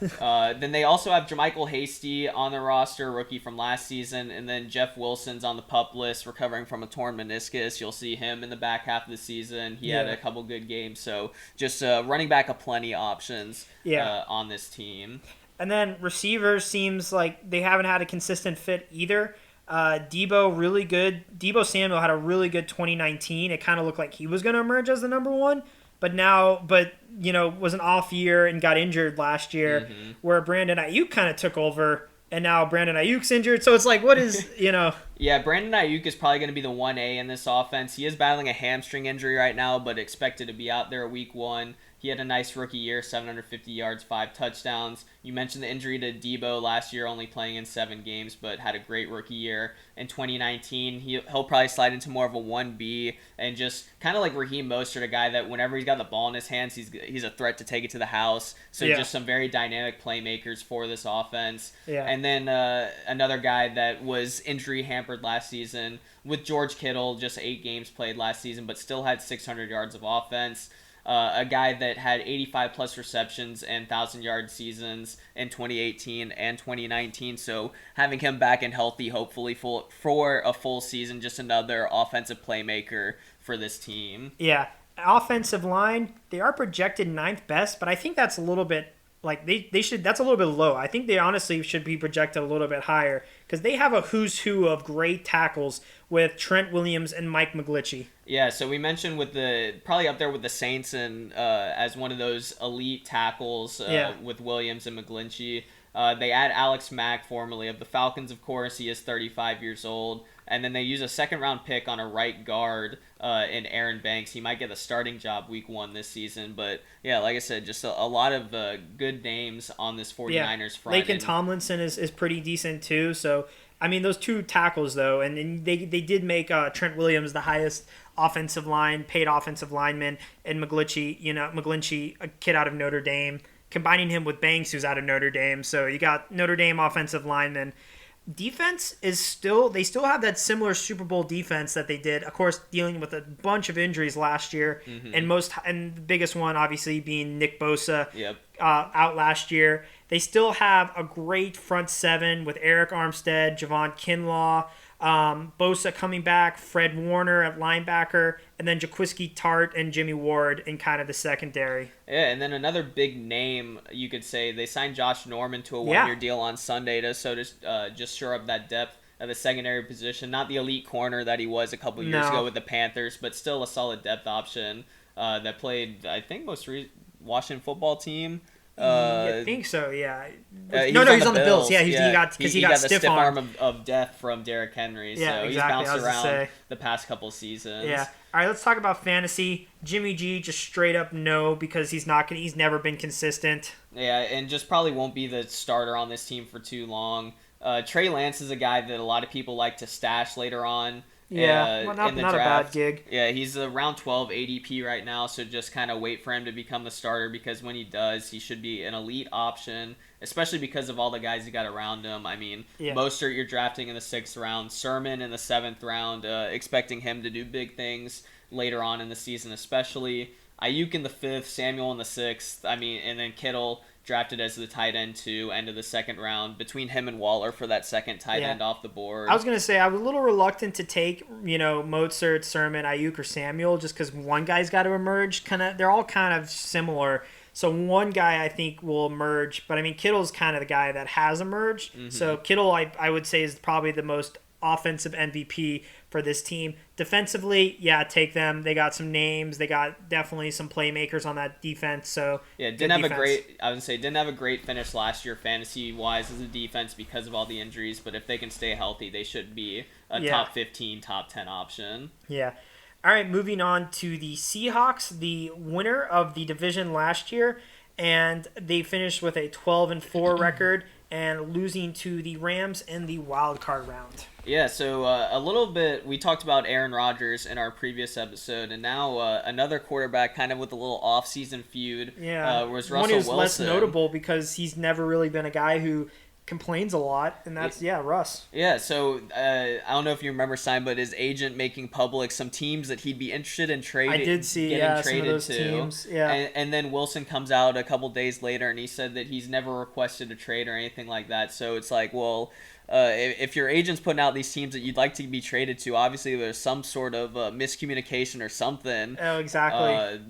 Then they also have Jermichael Hasty on the roster, rookie from last season, and then Jeff Wilson's on the PUP list, recovering from a torn meniscus. You'll see him in the back half of the season. He had a couple good games, so just running back aplenty options on this team. And then receivers seems like they haven't had a consistent fit either. Debo, really good. Debo Samuel had a really good 2019. It kind of looked like he was going to emerge as the number one. But was an off year and got injured last year, where Brandon Ayuk kind of took over, and now Brandon Ayuk's injured. So it's like, what is, Yeah, Brandon Ayuk is probably going to be the 1A in this offense. He is battling a hamstring injury right now, but expected to be out there week 1. He had a nice rookie year, 750 yards, 5 touchdowns. You mentioned the injury to Debo last year, only playing in 7 games, but had a great rookie year. In 2019, he'll probably slide into more of a 1B, and just kind of like Raheem Mostert, a guy that whenever he's got the ball in his hands, he's a threat to take it to the house. So just some very dynamic playmakers for this offense. Yeah. And then another guy that was injury hampered last season with George Kittle, just 8 games played last season, but still had 600 yards of offense. A guy that had 85-plus receptions and 1,000-yard seasons in 2018 and 2019. So having him back and healthy, hopefully for a full season, just another offensive playmaker for this team. Yeah. Offensive line, they are projected 9th best, but I think that's a little bit that's a little bit low. I think they honestly should be projected a little bit higher, because they have a who's who of great tackles with Trent Williams and Mike McGlinchey. Yeah, so we mentioned probably up there with the Saints and as one of those elite tackles with Williams and McGlinchey. They add Alex Mack, formerly of the Falcons, of course. He is 35 years old. And then they use a 2nd-round pick on a right guard in Aaron Banks. He might get the starting job week 1 this season. But, yeah, like I said, just a lot of good names on this 49ers front. Laken Tomlinson is pretty decent, too. So, I mean, those 2 tackles, though, and they did make Trent Williams the highest paid offensive lineman, and McGlinchey, a kid out of Notre Dame, combining him with Banks, who's out of Notre Dame. So you got Notre Dame offensive linemen. Defense they still have that similar Super Bowl defense that they did, of course, dealing with a bunch of injuries last year, and the biggest one obviously being Nick Bosa out last year. They still have a great front 7 with Eric Armstead, Javon Kinlaw, Bosa coming back, Fred Warner at linebacker, and then Jaquiski Tart and Jimmy Ward in kind of the secondary. Yeah, and then another big name, you could say, they signed Josh Norman to a 1-year deal on Sunday to just shore up that depth at the secondary position. Not the elite corner that he was a couple years ago with the Panthers, but still a solid depth option that played, I think, Washington football team. I think so. Yeah. He's on the Bills. Yeah, he got the stiff arm of death from Derrick Henry. Yeah, so exactly. He's bounced around the past couple seasons. Yeah. All right, let's talk about fantasy. Jimmy G, just straight up no, because he's never been consistent. Yeah, and just probably won't be the starter on this team for too long. Trey Lance is a guy that a lot of people like to stash later on. Yeah, not draft. A bad gig. Yeah, he's around 12 ADP right now, so just kind of wait for him to become the starter, because when he does, he should be an elite option, especially because of all the guys he got around him. I mean, Mostert you're drafting in the 6th round, Sermon in the 7th round, expecting him to do big things later on in the season especially. Ayuk in the 5th, Samuel in the 6th, and then Kittle drafted as the tight end 2, end of the second round, between him and Waller for that second tight end off the board. I was going to say, I was a little reluctant to take, Mozart, Sermon, Ayuk, or Samuel, just because one guy's got to emerge. They're all kind of similar. So one guy I think will emerge, but I mean, Kittle's kind of the guy that has emerged. Mm-hmm. So Kittle, I would say, is probably the most offensive MVP for this team. Defensively, take them. They got some names. They got definitely some playmakers on that defense. So didn't have a great finish last year fantasy wise as a defense because of all the injuries. But if they can stay healthy, they should be a top 15, top 10 option. Yeah. All right, moving on to the Seahawks, the winner of the division last year, and they finished with a 12-4 record and losing to the Rams in the wild card round. Yeah, so a little bit, we talked about Aaron Rodgers in our previous episode, and now another quarterback kind of with a little off-season feud was Russell Wilson. One who's less notable because he's never really been a guy who complains a lot, and that's Russ. Yeah, so I don't know if you remember, Simon, but his agent making public some teams that he'd be interested in trading. I did see some of those teams. Yeah, and then Wilson comes out a couple days later and he said that he's never requested a trade or anything like that. So it's like, well, if your agent's putting out these teams that you'd like to be traded to, obviously there's some sort of miscommunication or something. Oh, exactly.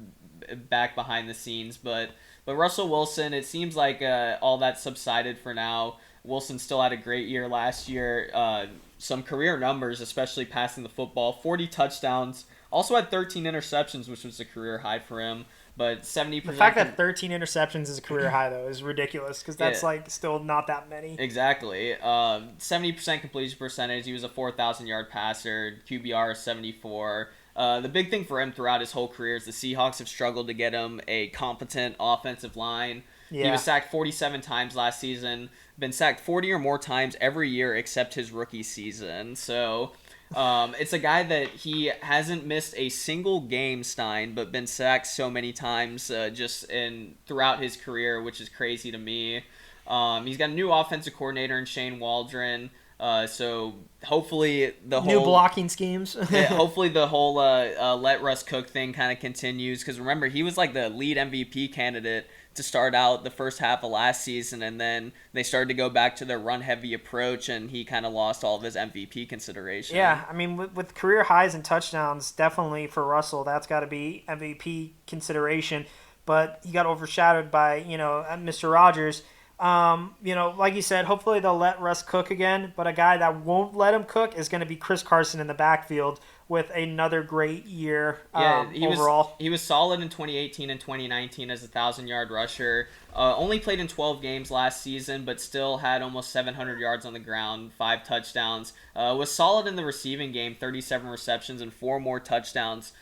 Back behind the scenes, but Russell Wilson, it seems like all that subsided for now. Wilson still had a great year last year. Some career numbers, especially passing the football. 40 touchdowns. Also had 13 interceptions, which was a career high for him. But 70%. The fact that 13 interceptions is a career high, though, is ridiculous because that's still not that many. Exactly. 70% completion percentage. He was a 4,000-yard passer. QBR is 74. The big thing for him throughout his whole career is the Seahawks have struggled to get him a competent offensive line. Yeah. He was sacked 47 times last season, been sacked 40 or more times every year except his rookie season. So it's a guy that he hasn't missed a single game, Stein, but been sacked so many times throughout his career, which is crazy to me. He's got a new offensive coordinator in Shane Waldron. So hopefully the whole new blocking schemes. Hopefully the whole let Russ cook thing kind of continues, because remember, he was like the lead MVP candidate to start out the first half of last season, and then they started to go back to their run heavy approach, and he kind of lost all of his MVP consideration. Yeah, I mean, with career highs and touchdowns, definitely for Russell, that's got to be MVP consideration. But he got overshadowed by Mr. Rodgers. Like you said, hopefully they'll let Russ cook again, but a guy that won't let him cook is going to be Chris Carson in the backfield with another great year overall. He was solid in 2018 and 2019 as a 1,000-yard rusher. Only played in 12 games last season, but still had almost 700 yards on the ground, 5 touchdowns. Was solid in the receiving game, 37 receptions and 4 more touchdowns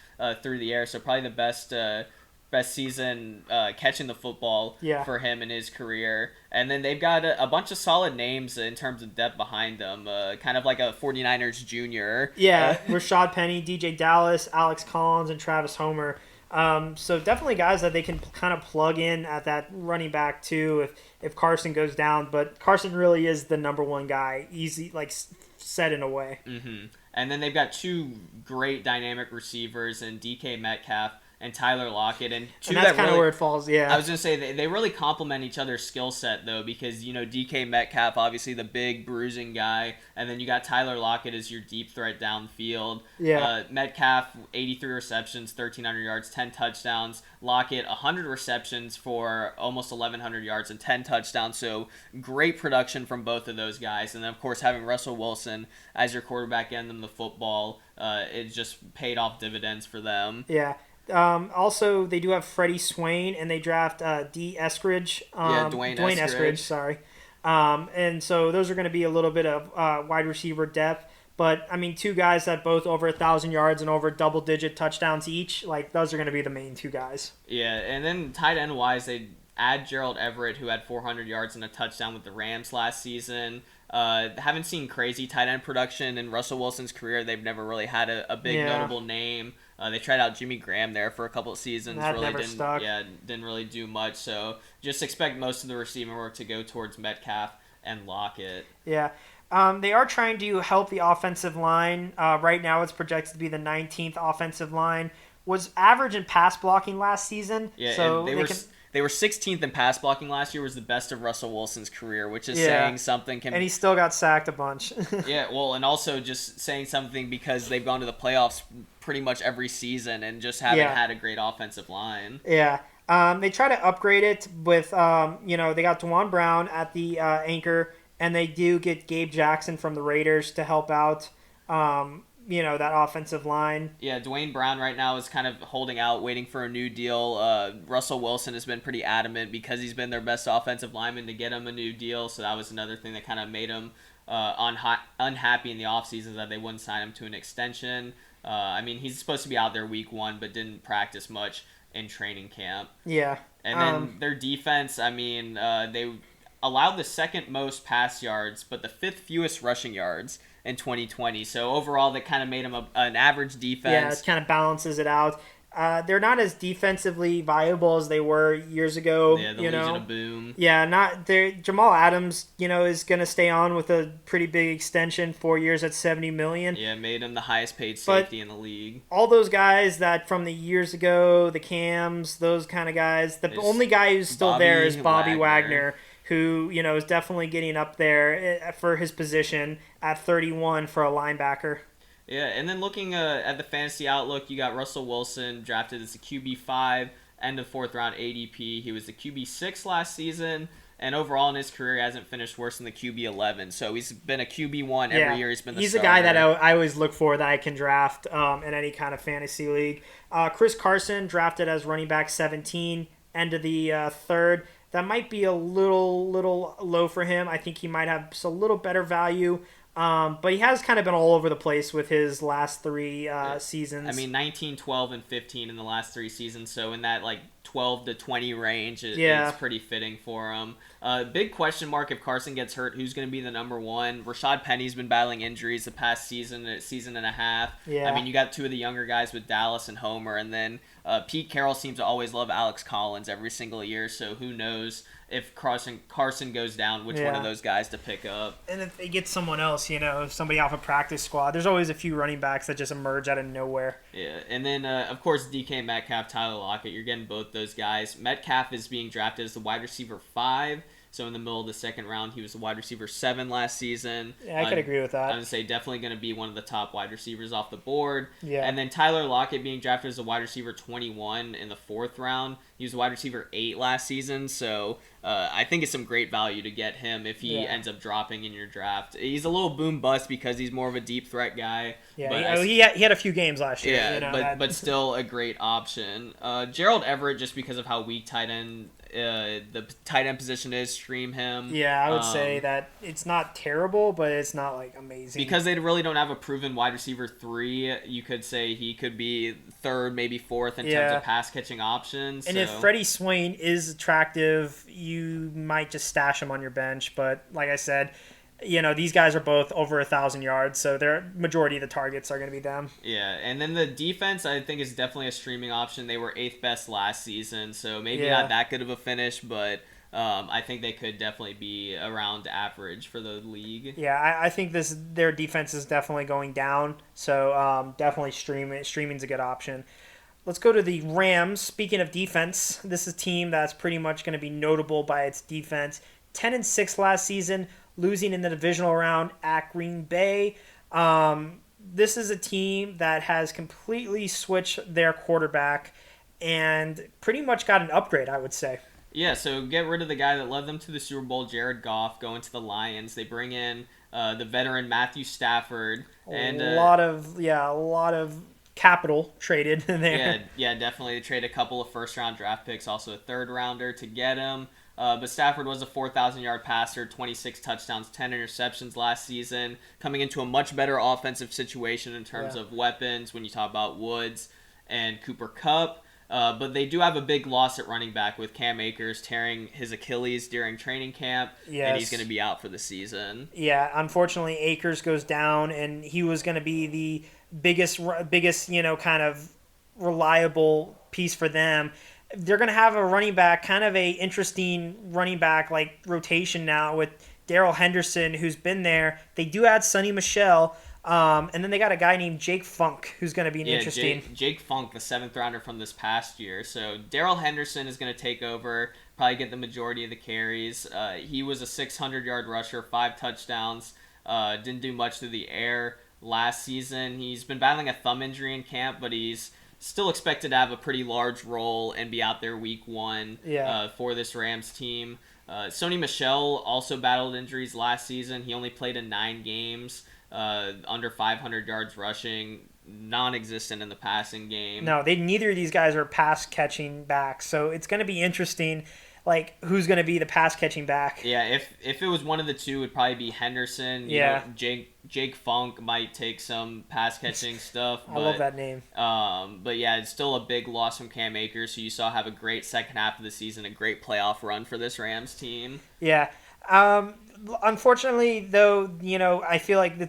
through the air, so probably the best season catching the football for him in his career. And then they've got a bunch of solid names in terms of depth behind them, kind of like a 49ers junior. Yeah, Rashad Penny, DJ Dallas, Alex Collins, and Travis Homer. So definitely guys that they can kind of plug in at that running back too if Carson goes down. But Carson really is the number one guy, easy, like set in a way. Mm-hmm. And then they've got 2 great dynamic receivers in DK Metcalf and Tyler Lockett, and that's kind of where it falls. Yeah, I was gonna say they really complement each other's skill set though, because DK Metcalf, obviously the big bruising guy, and then you got Tyler Lockett as your deep threat downfield. Yeah, Metcalf 83 receptions, 1,300 yards, 10 touchdowns. Lockett 100 receptions for almost 1,100 yards and 10 touchdowns. So great production from both of those guys, and then of course having Russell Wilson as your quarterback getting them the football, it just paid off dividends for them. Yeah. Also, they do have Freddie Swain, and they draft D. Eskridge. Dwayne Eskridge. Sorry. And so those are going to be a little bit of wide receiver depth. But, I mean, 2 guys that both over 1,000 yards and over double-digit touchdowns each, like, those are going to be the main 2 guys. Yeah, and then tight end-wise, they add Gerald Everett, who had 400 yards and a touchdown with the Rams last season. Haven't seen crazy tight end production in Russell Wilson's career. They've never really had a big notable name. They tried out Jimmy Graham there for a couple of seasons. That never stuck. Didn't really do much. So just expect most of the receiving work to go towards Metcalf and Lockett. Yeah. They are trying to help the offensive line. Right now it's projected to be the 19th offensive line. Was average in pass blocking last season. Yeah, so They were 16th in pass blocking last year, was the best of Russell Wilson's career, which is saying something. And he still got sacked a bunch. Yeah, well, and also just saying something because they've gone to the playoffs pretty much every season and just haven't had a great offensive line. Yeah. They try to upgrade it with, they got DeJuan Brown at the anchor, and they do get Gabe Jackson from the Raiders to help out, that offensive line. Yeah, Dwayne Brown right now is kind of holding out, waiting for a new deal. Russell Wilson has been pretty adamant because he's been their best offensive lineman to get him a new deal, so that was another thing that kind of made him unhappy in the offseason that they wouldn't sign him to an extension. He's supposed to be out there week 1, but didn't practice much in training camp. Yeah. And then their defense, they allowed the second most pass yards, but the 5th fewest rushing yards in 2020. So overall, that kind of made them an average defense. Yeah, it kind of balances it out. They're not as defensively viable as they were years ago. Yeah, the Legion of Boom. Yeah, Jamal Adams, is going to stay on with a pretty big extension, 4 years at $70 million. Yeah, made him the highest paid safety in the league. All those guys that from the years ago, the Cams, those kind of guys, the only guy who's still there is Bobby Wagner, who, is definitely getting up there for his position at 31 for a linebacker. Yeah, and then looking at the fantasy outlook, you got Russell Wilson drafted as a QB5, end of 4th round ADP. He was the QB6 last season, and overall in his career, he hasn't finished worse than the QB11. So he's been a QB1 every year. He's been the starter. He's a guy that I always look for that I can draft in any kind of fantasy league. Chris Carson drafted as running back 17, end of the 3rd. That might be a little low for him. I think he might have just a little better value. But he has kind of been all over the place with his last 3 seasons. 19, 12, and 15 in the last 3 seasons. So in that 12 to 20 range, it's pretty fitting for him. Big question mark if Carson gets hurt, who's going to be the number 1? Rashad Penny's been battling injuries the past season and a half. Yeah. You got 2 of the younger guys with Dallas and Homer, and then Pete Carroll seems to always love Alex Collins every single year, so who knows if Carson goes down, which one of those guys to pick up. And if they get someone else, somebody off a practice squad, there's always a few running backs that just emerge out of nowhere. Yeah, and then, of course, DK Metcalf, Tyler Lockett, you're getting both those guys. Metcalf is being drafted as the wide receiver 5. So in the middle of the 2nd round, he was the wide receiver 7 last season. Yeah, I could agree with that. I would say definitely going to be one of the top wide receivers off the board. Yeah. And then Tyler Lockett being drafted as a wide receiver 21 in the 4th round. He was a wide receiver 8 last season. So I think it's some great value to get him if he ends up dropping in your draft. He's a little boom bust because he's more of a deep threat guy. Yeah, but he had a few games last year. Yeah, but still a great option. Gerald Everett, just because of how weak the tight end position is, stream him. Yeah, I would say that it's not terrible, but it's not amazing. Because they really don't have a proven wide receiver 3, you could say he could be 3rd, maybe 4th in terms of pass catching options. And if Freddie Swain is attractive, you might just stash him on your bench. But like I said, these guys are both over 1,000 yards, so their majority of the targets are going to be them. Yeah, and then the defense, I think, is definitely a streaming option. They were 8th best last season, so maybe not that good of a finish, but I think they could definitely be around average for the league. Yeah, I think their defense is definitely going down, so definitely streaming's a good option. Let's go to the Rams. Speaking of defense, this is a team that's pretty much going to be notable by its defense. 10-6 last season, losing in the divisional round at Green Bay. This is a team that has completely switched their quarterback and pretty much got an upgrade, I would say. Yeah, so get rid of the guy that led them to the Super Bowl, Jared Goff, going to the Lions. They bring in the veteran Matthew Stafford. And a lot of capital traded there. Yeah, definitely. They trade a couple of first-round draft picks, also a third-rounder to get him. But Stafford was a 4,000-yard passer, 26 touchdowns, 10 interceptions last season, coming into a much better offensive situation in terms of weapons when you talk about Woods and Cooper Kupp. But they do have a big loss at running back with Cam Akers tearing his Achilles during training camp, and he's going to be out for the season. Yeah, unfortunately, Akers goes down, and he was going to be the biggest, kind of reliable piece for them. They're going to have a running back, kind of a interesting running back rotation now with Darrell Henderson, who's been there. They do add Sonny Michel, And then they got a guy named Jake Funk who's going to be interesting. Jake Funk, the 7th rounder from this past year. So Darrell Henderson is going to take over, probably get the majority of the carries. He was a 600-yard rusher, 5 touchdowns. Didn't do much through the air last season. He's been battling a thumb injury in camp, but he's still expected to have a pretty large role and be out there week 1 for this Rams team. Sony Michel also battled injuries last season. He only played in 9 games, under 500 yards rushing, non-existent in the passing game. No, neither of these guys are pass-catching backs, so it's going to be interesting. Like, who's going to be the pass-catching back? Yeah, if it was one of the two, it would probably be Henderson. Jake Funk might take some pass-catching stuff. I love that name. But yeah, it's still a big loss from Cam Akers, who you saw have a great second half of the season, a great playoff run for this Rams team. Yeah. Unfortunately, though, I feel like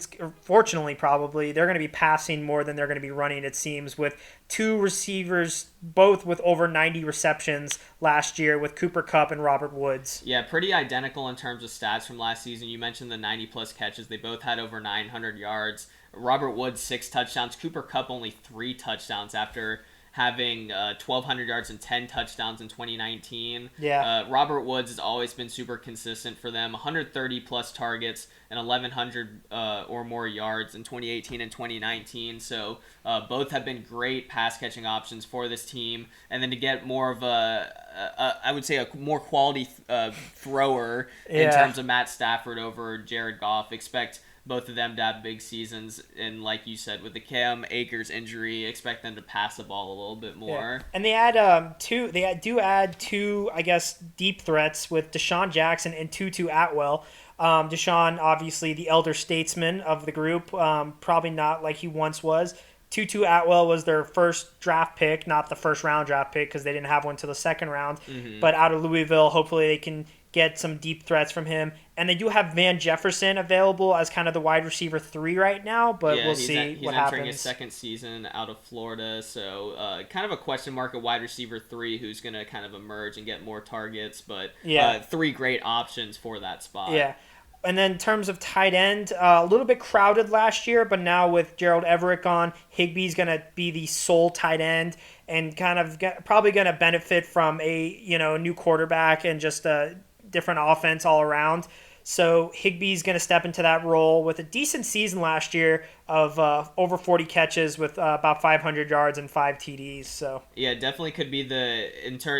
fortunately probably, they're going to be passing more than they're going to be running, it seems, with 2 receivers, both with over 90 receptions last year with Cooper Kupp and Robert Woods. Yeah, pretty identical in terms of stats from last season. You mentioned the 90-plus catches. They both had over 900 yards. Robert Woods, 6 touchdowns. Cooper Kupp, only 3 touchdowns after having 1,200 yards and 10 touchdowns in 2019. Yeah. Robert Woods has always been super consistent for them. 130-plus targets and 1,100 or more yards in 2018 and 2019. So both have been great pass-catching options for this team. And then to get more of I would say a more quality thrower in terms of Matt Stafford over Jared Goff, expect both of them to have big seasons, and like you said, with the Cam Akers injury, expect them to pass the ball a little bit more. Yeah. And they add two. They do add 2, I guess, deep threats with Deshaun Jackson and Tutu Atwell. Deshaun, obviously the elder statesman of the group, probably not like he once was. Tutu Atwell was their first draft pick, not the first round draft pick because they didn't have one till the second round. Mm-hmm. But out of Louisville, hopefully they can get some deep threats from him. And they do have Van Jefferson available as kind of the wide receiver 3 right now, but we'll see what happens. He's entering his second season out of Florida, so kind of a question mark at wide receiver 3 who's going to kind of emerge and get more targets, but 3 great options for that spot. Yeah. And then in terms of tight end, a little bit crowded last year, but now with Gerald Everett gone, Higbee's going to be the sole tight end and kind of probably going to benefit from a new quarterback and just a different offense all around. So Higbee's going to step into that role with a decent season last year of over 40 catches with about 500 yards and 5 TDs. So yeah, definitely could be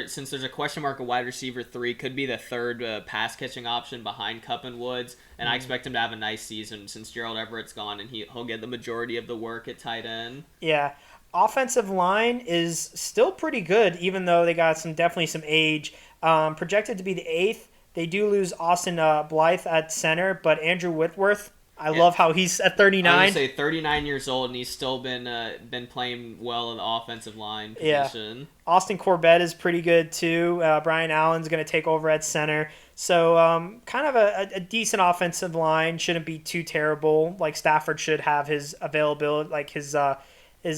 since there's a question mark at wide receiver 3, could be the third pass catching option behind Kupp and Woods. And I expect him to have a nice season since Gerald Everett's gone, and he'll get the majority of the work at tight end. Yeah. Offensive line is still pretty good, even though they got definitely some age. Projected to be the 8th. They do lose Austin Blythe at center, but Andrew Whitworth, I love how he's at 39. I was going to say 39 years old, and he's still been playing well in the offensive line position. Yeah. Austin Corbett is pretty good, too. Brian Allen's going to take over at center. So kind of a decent offensive line. Shouldn't be too terrible. Like Stafford should have his availability, like his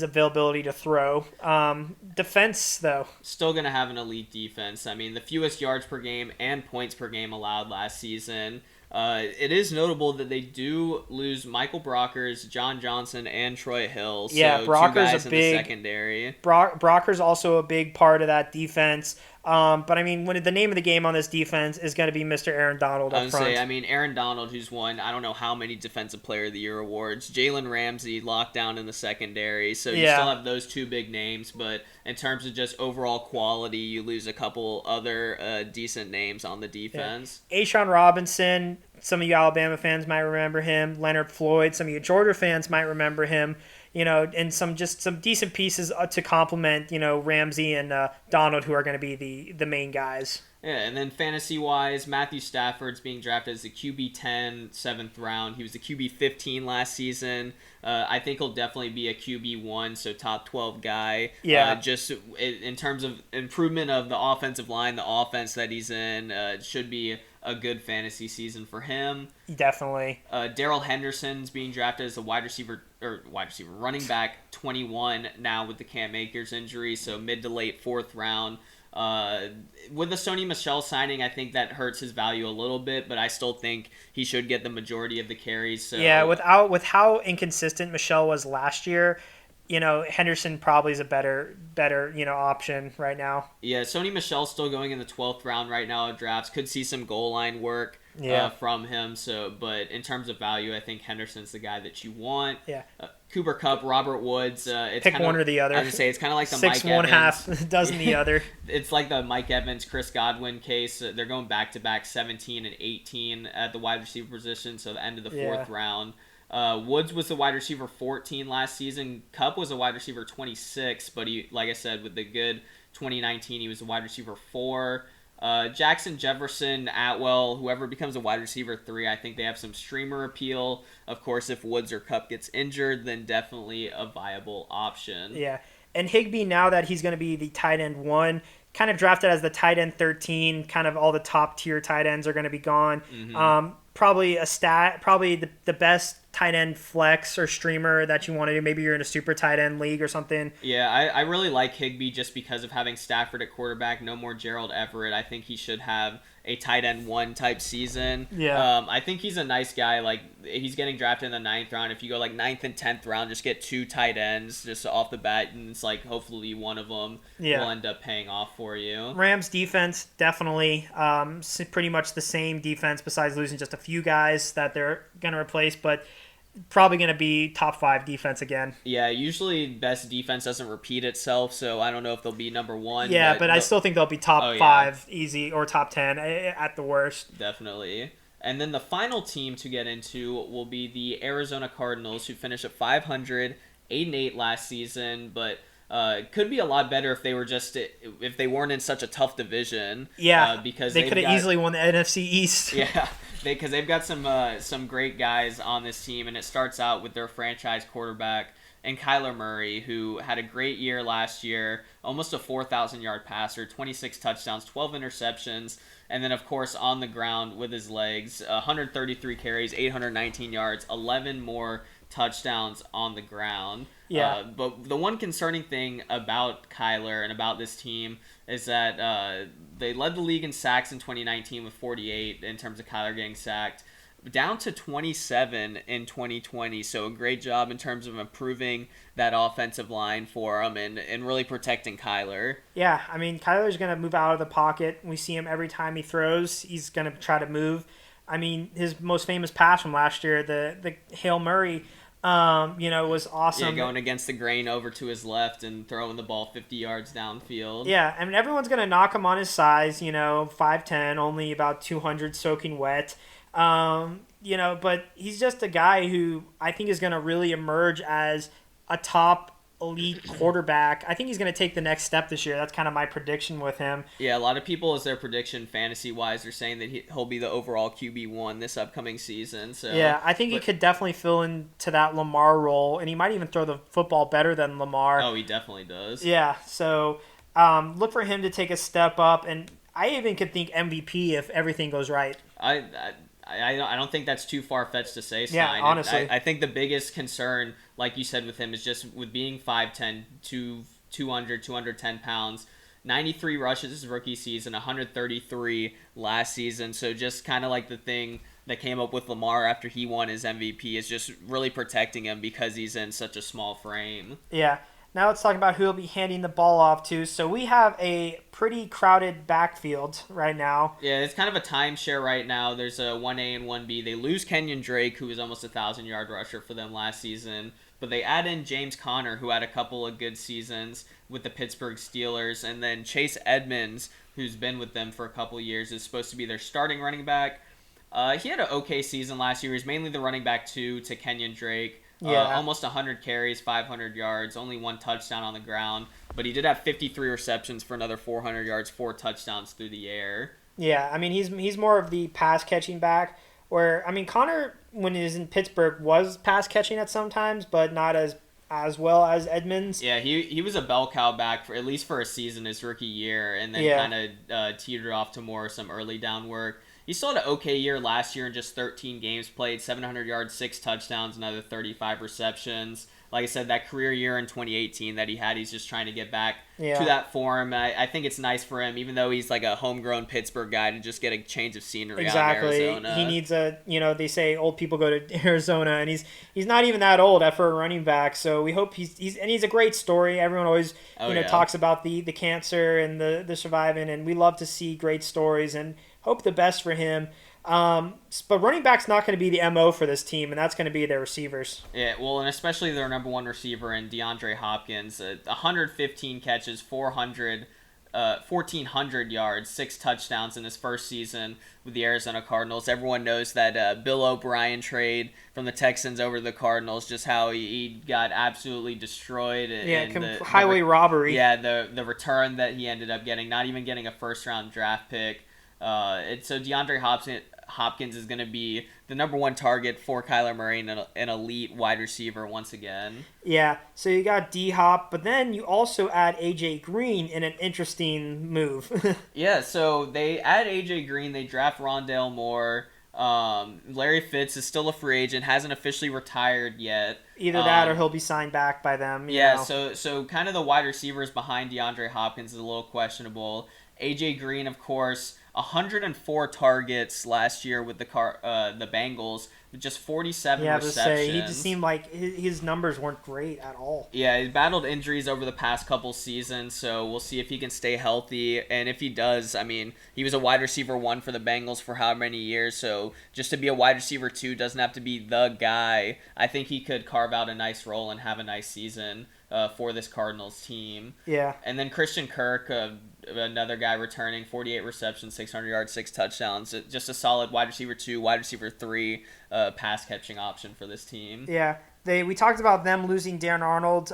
availability to throw. Defense, though. Still going to have an elite defense. I mean, the fewest yards per game and points per game allowed last season. It is notable that they do lose Michael Brockers, John Johnson, and Troy Hill. So yeah, Brocker's 2 guys in the secondary. Brocker's also a big part of that defense. But I mean, when the name of the game on this defense is going to be Mr. Aaron Donald up front. Aaron Donald, who's won I don't know how many Defensive Player of the Year awards. Jalen Ramsey locked down in the secondary. So you still have those 2 big names, but in terms of just overall quality, you lose a couple other decent names on the defense. Yeah. A'Shaun Robinson, some of you Alabama fans might remember him. Leonard Floyd, some of you Georgia fans might remember him. And some decent pieces to complement, Ramsey and Donald, who are going to be the main guys. Yeah, and then fantasy-wise, Matthew Stafford's being drafted as the QB 10, 7th round. He was the QB 15 last season. I think he'll definitely be a QB 1, so top 12 guy. Yeah. Just in terms of improvement of the offensive line, the offense that he's in should be a good fantasy season for him. Definitely. Darrell Henderson's being drafted as a running back 21 now with the Cam Akers injury, so mid to late 4th round. With the Sony Michel signing, I think that hurts his value a little bit, but I still think he should get the majority of the carries. So. Yeah, with how inconsistent Michel was last year, Henderson probably is a better option right now. Yeah, Sony Michel's still going in the 12th round right now of drafts. Could see some goal line work from him. So, but in terms of value, I think Henderson's the guy that you want. Yeah. Cooper Kupp, Robert Woods. It's pick one or the other. I was gonna say it's kind of like the Six, Mike one Evans. half, dozen the other. It's like the Mike Evans, Chris Godwin case. They're going back to back 17 and 18 at the wide receiver position. So the end of the fourth round. Woods was the wide receiver 14 last season. Kupp was a wide receiver 26, but he, like I said, with the good 2019, he was a wide receiver 4. Jackson, Jefferson, Atwell, whoever becomes a wide receiver 3, I think they have some streamer appeal. Of course, if Woods or Kupp gets injured, then definitely a viable option. Yeah, and Higbee, now that he's going to be the tight end 1, kind of drafted as the tight end 13, kind of all the top tier tight ends are going to be gone. Mm-hmm. Probably the best tight end flex or streamer that you want to do. Maybe you're in a super tight end league or something. Yeah, I really like Higbee just because of having Stafford at quarterback. No more Gerald Everett. I think he should have a tight end 1 type season. Yeah. I think he's a nice guy. Like, he's getting drafted in the 9th round. If you go like 9th and 10th round, just get 2 tight ends just off the bat, and it's like hopefully one of them will end up paying off for you. Rams defense, definitely pretty much the same defense besides losing just a few guys that they're going to replace, but probably going to be top 5 defense again. Yeah, usually best defense doesn't repeat itself, so I don't know if they'll be number 1. Yeah, but I still think they'll be top 5 easy, or top 10 at the worst. Definitely. And then the final team to get into will be the Arizona Cardinals, who finished at 500, 8-8 last season, but could be a lot better if they weren't in such a tough division. Yeah, because they could have easily won the NFC East. Yeah, because they've got some great guys on this team, and it starts out with their franchise quarterback and Kyler Murray, who had a great year last year, almost a 4,000-yard passer, 26 touchdowns, 12 interceptions, and then, of course, on the ground with his legs, 133 carries, 819 yards, 11 more touchdowns on the ground. Yeah. But the one concerning thing about Kyler and about this team is that they led the league in sacks in 2019 with 48 in terms of Kyler getting sacked, down to 27 in 2020. So a great job in terms of improving that offensive line for him and really protecting Kyler. Yeah, I mean, Kyler's going to move out of the pocket. We see him every time he throws. He's going to try to move. I mean, his most famous pass from last year, the Hail Murray, was awesome. Yeah, going against the grain over to his left and throwing the ball 50 yards downfield. Yeah, I mean, everyone's going to knock him on his size, 5'10", only about 200 soaking wet. But he's just a guy who I think is going to really emerge as a top elite quarterback. I think he's going to take the next step this year. That's kind of my prediction with him. Yeah, a lot of people, as their prediction fantasy-wise, are saying that he'll be the overall QB1 this upcoming season. So yeah, I think he could definitely fill into that Lamar role, and he might even throw the football better than Lamar. Oh, he definitely does. Yeah, so look for him to take a step up, and I even could think MVP if everything goes right. I don't think that's too far-fetched to say, Stein. Yeah, honestly. I think the biggest concern, like you said with him, is just with being 5'10", 210 pounds, 93 rushes his rookie season, 133 last season. So just kind of like the thing that came up with Lamar after he won his MVP is just really protecting him because he's in such a small frame. Yeah. Now let's talk about who he'll be handing the ball off to. So we have a pretty crowded backfield right now. Yeah, it's kind of a timeshare right now. There's a 1A and 1B. They lose Kenyon Drake, who was almost a 1,000-yard rusher for them last season. But they add in James Conner, who had a couple of good seasons with the Pittsburgh Steelers. And then Chase Edmonds, who's been with them for a couple of years, is supposed to be their starting running back. He had an okay season last year. He was mainly the running back 2 to Kenyon Drake. Yeah. Almost 100 carries, 500 yards, only 1 touchdown on the ground. But he did have 53 receptions for another 400 yards, 4 touchdowns through the air. Yeah, I mean, he's more of the pass-catching back. Where, I mean, Connor, when he was in Pittsburgh, was pass-catching at sometimes, but not as well as Edmonds. Yeah, he was a bell cow back, for at least for a season his rookie year, and then kind of teetered off to some early down work. He still had an okay year last year in just 13 games played, 700 yards, 6 touchdowns, another 35 receptions. like I said, that career year in 2018 that he had, he's just trying to get back Yeah. to that form. I think it's nice for him, even though he's like a homegrown Pittsburgh guy, to just get a change of scenery Exactly. out in Arizona. He needs they say old people go to Arizona, and he's not even that old for a running back. So we hope he's a great story. Everyone always talks about the cancer and the surviving, and we love to see great stories and hope the best for him. But running back's not going to be the MO for this team, and that's going to be their receivers. Yeah, well, and especially their number one receiver in DeAndre Hopkins, 115 catches, 1,400 yards, 6 touchdowns in his first season with the Arizona Cardinals. Everyone knows that Bill O'Brien trade from the Texans over to the Cardinals, just how he got absolutely destroyed. Highway robbery. Yeah, the return that he ended up getting, not even getting a first-round draft pick. So DeAndre Hopkins is going to be the number one target for Kyler Murray and an elite wide receiver once again. Yeah, so you got D-Hop, but then you also add A.J. Green in an interesting move. Yeah, so they add A.J. Green, they draft Rondale Moore. Larry Fitz is still a free agent, hasn't officially retired yet. Either that or he'll be signed back by them. Yeah, so kind of the wide receivers behind DeAndre Hopkins is a little questionable. A.J. Green, of course, 104 targets last year with the Bengals, with just 47 receptions. He just seemed like his numbers weren't great at all. Yeah, he battled injuries over the past couple seasons, so we'll see if he can stay healthy. And if he does, I mean, he was a wide receiver 1 for the Bengals for how many years, so just to be a wide receiver 2 doesn't have to be the guy. I think he could carve out a nice role and have a nice season for this Cardinals team. Yeah. And then Christian Kirk, another guy returning, 48 receptions, 600 yards, 6 touchdowns. Just a solid wide receiver 2, wide receiver 3 pass catching option for this team. Yeah. We talked about them losing Dan Arnold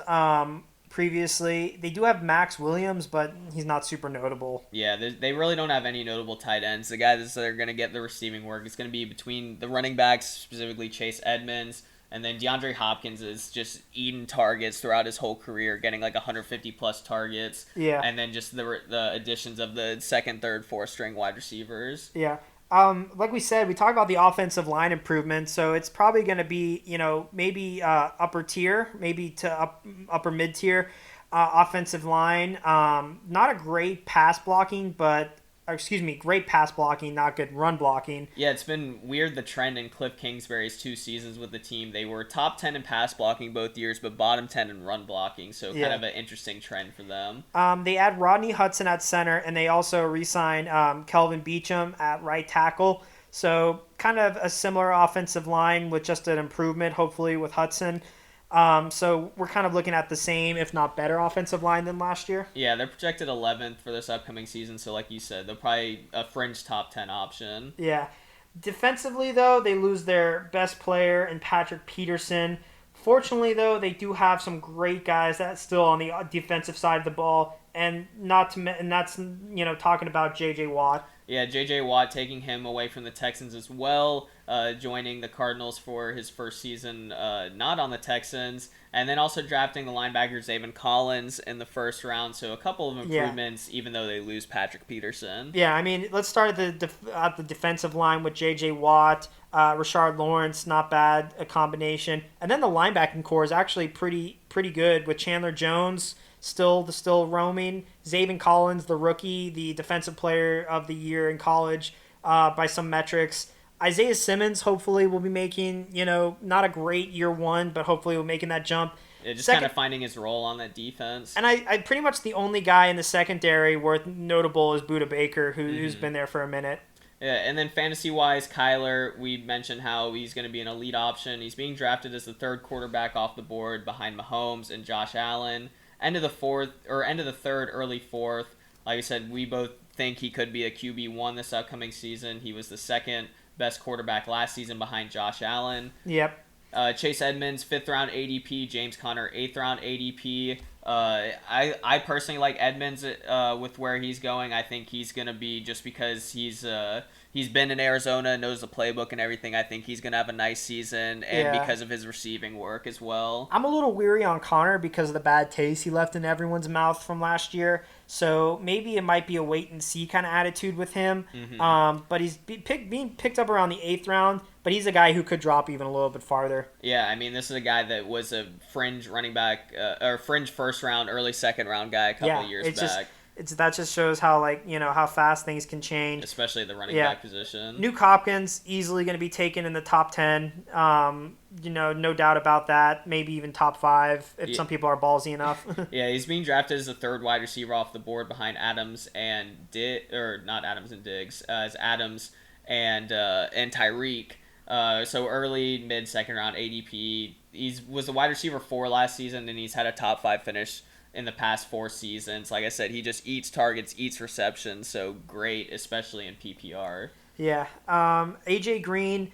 previously. They do have Max Williams, but he's not super notable. Yeah, they really don't have any notable tight ends. The guy that are going to get the receiving work is going to be between the running backs, specifically Chase Edmonds, and then DeAndre Hopkins is just eating targets throughout his whole career, getting like 150-plus targets. Yeah. And then just the additions of the second, third, fourth string wide receivers. Yeah. Like we said, we talked about the offensive line improvement, so it's probably going to be, maybe upper tier, maybe to upper mid-tier offensive line. Not a great pass blocking, great pass blocking, not good run blocking. Yeah, it's been weird, the trend in Cliff Kingsbury's 2 seasons with the team. They were top 10 in pass blocking both years, but bottom 10 in run blocking, so kind of an interesting trend for them. They add Rodney Hudson at center, and they also re-sign Kelvin Beachum at right tackle. So kind of a similar offensive line with just an improvement, hopefully, with Hudson. So we're kind of looking at the same, if not better, offensive line than last year. Yeah, they're projected 11th for this upcoming season, so like you said, they're probably a fringe top 10 option. Yeah. Defensively, though, they lose their best player in Patrick Peterson. Fortunately, though, they do have some great guys that's still on the defensive side of the ball, and that's talking about J.J. Watt. Yeah, J.J. Watt taking him away from the Texans as well, joining the Cardinals for his first season not on the Texans, and then also drafting the linebacker Zaven Collins in the first round, so a couple of improvements even though they lose Patrick Peterson. Yeah, I mean, let's start at the defensive line with J.J. Watt, Rashard Lawrence, not bad, a combination, and then the linebacking core is actually pretty good with Chandler Jones still roaming, Zaven Collins, the rookie, the defensive player of the year in college by some metrics. Isaiah Simmons hopefully will be making, not a great year 1, but hopefully will making that jump. Yeah, just kind of finding his role on that defense. And I pretty much the only guy in the secondary worth notable is Budda Baker, who's been there for a minute. Yeah, and then fantasy-wise, Kyler, we mentioned how he's going to be an elite option. He's being drafted as the 3rd quarterback off the board behind Mahomes and Josh Allen. End of the 3rd, early 4th. Like I said, we both think he could be a QB1 this upcoming season. He was the 2nd best quarterback last season behind Josh Allen. Yep. Chase Edmonds, 5th round ADP. James Conner, 8th round ADP. I personally like Edmonds with where he's going. I think he's going to be, just because he's he's been in Arizona, knows the playbook and everything. I think he's going to have a nice season, and because of his receiving work as well. I'm a little weary on Connor because of the bad taste he left in everyone's mouth from last year. So maybe it might be a wait-and-see kind of attitude with him. But he's being picked up around the 8th round, but he's a guy who could drop even a little bit farther. Yeah, I mean, this is a guy that was a fringe running back, or fringe first-round, early second-round guy a couple of years back. That just shows how how fast things can change, especially the running back position. Nuke Hopkins easily going to be taken in the top 10. No doubt about that. Maybe even top 5 if some people are ballsy enough. Yeah, he's being drafted as the 3rd wide receiver off the board behind Adams and not Adams and Diggs, as Adams and Tyreek. So early mid second round ADP. He was the wide receiver 4 last season, and he's had a top 5 finish in the past 4 seasons. Like I said, he just eats targets, eats receptions, so great, especially in PPR. Yeah. AJ Green,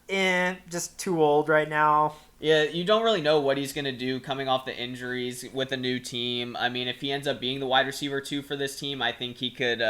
just too old right now. Yeah, you don't really know what he's going to do coming off the injuries with a new team. I mean, if he ends up being the wide receiver 2 for this team, I think he could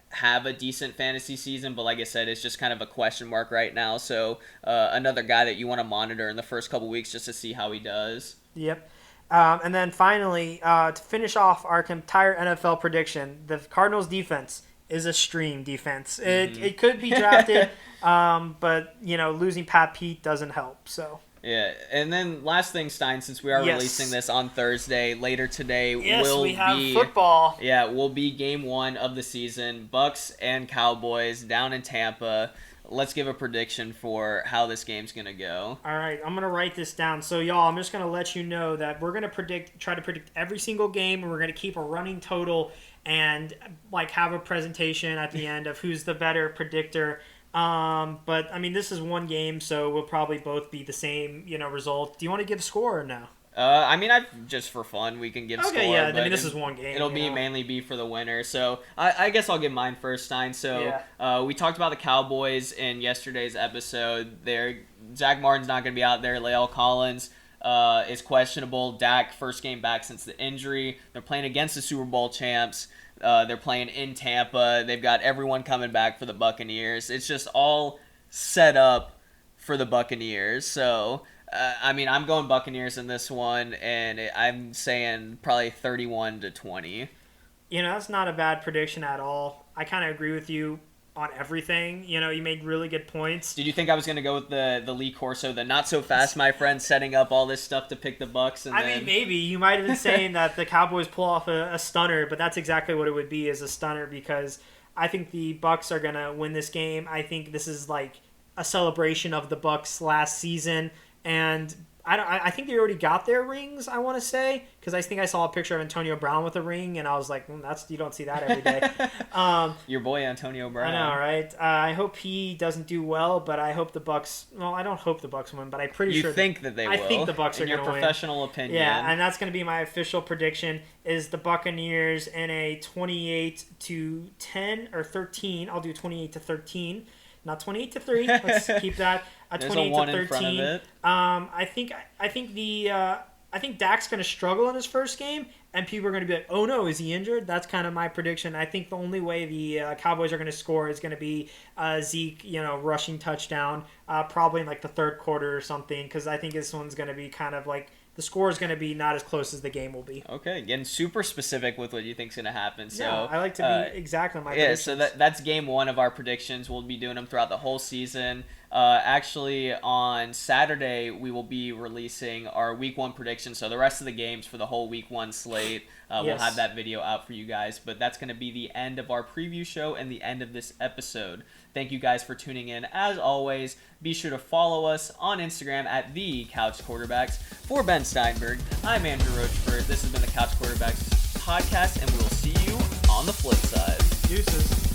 have a decent fantasy season. But like I said, it's just kind of a question mark right now. So another guy that you want to monitor in the first couple weeks just to see how he does. Yep. And then finally, to finish off our entire NFL prediction, the Cardinals defense is a stream defense. It could be drafted, but losing Pat Pete doesn't help. So yeah, and then last thing, Stein, since we are releasing this on Thursday, later today we have football. Yeah, will be game 1 of the season. Bucs and Cowboys down in Tampa. Let's give a prediction for how this game's going to go. All right, I'm going to write this down. So, y'all, I'm just going to let you know that we're going to try to predict every single game, and we're going to keep a running total and, have a presentation at the end of who's the better predictor. But, I mean, this is one game, so we'll probably both be the same, result. Do you want to give a score or no? I mean, just for fun, we can give score. Okay, yeah. I mean, this is one game. It'll mainly be for the winner. So I guess I'll give mine first, Stein. So we talked about the Cowboys in yesterday's episode. Zach Martin's not going to be out there. La'el Collins is questionable. Dak, first game back since the injury. They're playing against the Super Bowl champs. They're playing in Tampa. They've got everyone coming back for the Buccaneers. It's just all set up for the Buccaneers. So I mean, I'm going Buccaneers in this one, and I'm saying probably 31-20. That's not a bad prediction at all. I kind of agree with you on everything. You made really good points. Did you think I was going to go with the Lee Corso, the not so fast, my friend, setting up all this stuff to pick the Bucs? I mean, maybe. You might have been saying that the Cowboys pull off a stunner, but that's exactly what it would be, is a stunner, because I think the Bucs are going to win this game. I think this is like a celebration of the Bucs last season. And I think they already got their rings, I want to say, because I think I saw a picture of Antonio Brown with a ring, and I was like, you don't see that every day. Your boy Antonio Brown. I know, right? I hope he doesn't do well, but I hope the Bucs. Well, I don't hope the Bucs win, but I'm pretty sure. You think that they will? I think the Bucs are going to win. In your professional opinion. Yeah, and that's going to be my official prediction: is the Buccaneers in a 28-10 or 13. I'll do 28-13. Not 28-3. Let's keep that. There's 28-13. I think Dak's going to struggle in his first game, and people are going to be like, "Oh no, is he injured?" That's kind of my prediction. I think the only way the Cowboys are going to score is going to be Zeke, rushing touchdown, probably in like the third quarter or something, because I think this one's going to be kind of like, the score is going to be not as close as the game will be. Okay, getting super specific with what you think's going to happen. So yeah, I like to be exact on my predictions. So that's game 1 of our predictions. We'll be doing them throughout the whole season. Actually, on Saturday, we will be releasing our Week 1 predictions. So the rest of the games for the whole Week 1 slate, we'll have that video out for you guys. But that's going to be the end of our preview show and the end of this episode. Thank you guys for tuning in. As always, be sure to follow us on Instagram at The Couch Quarterbacks. For Ben Steinberg, I'm Andrew Rochford. This has been the Couch Quarterbacks podcast, and we will see you on the flip side. Deuces.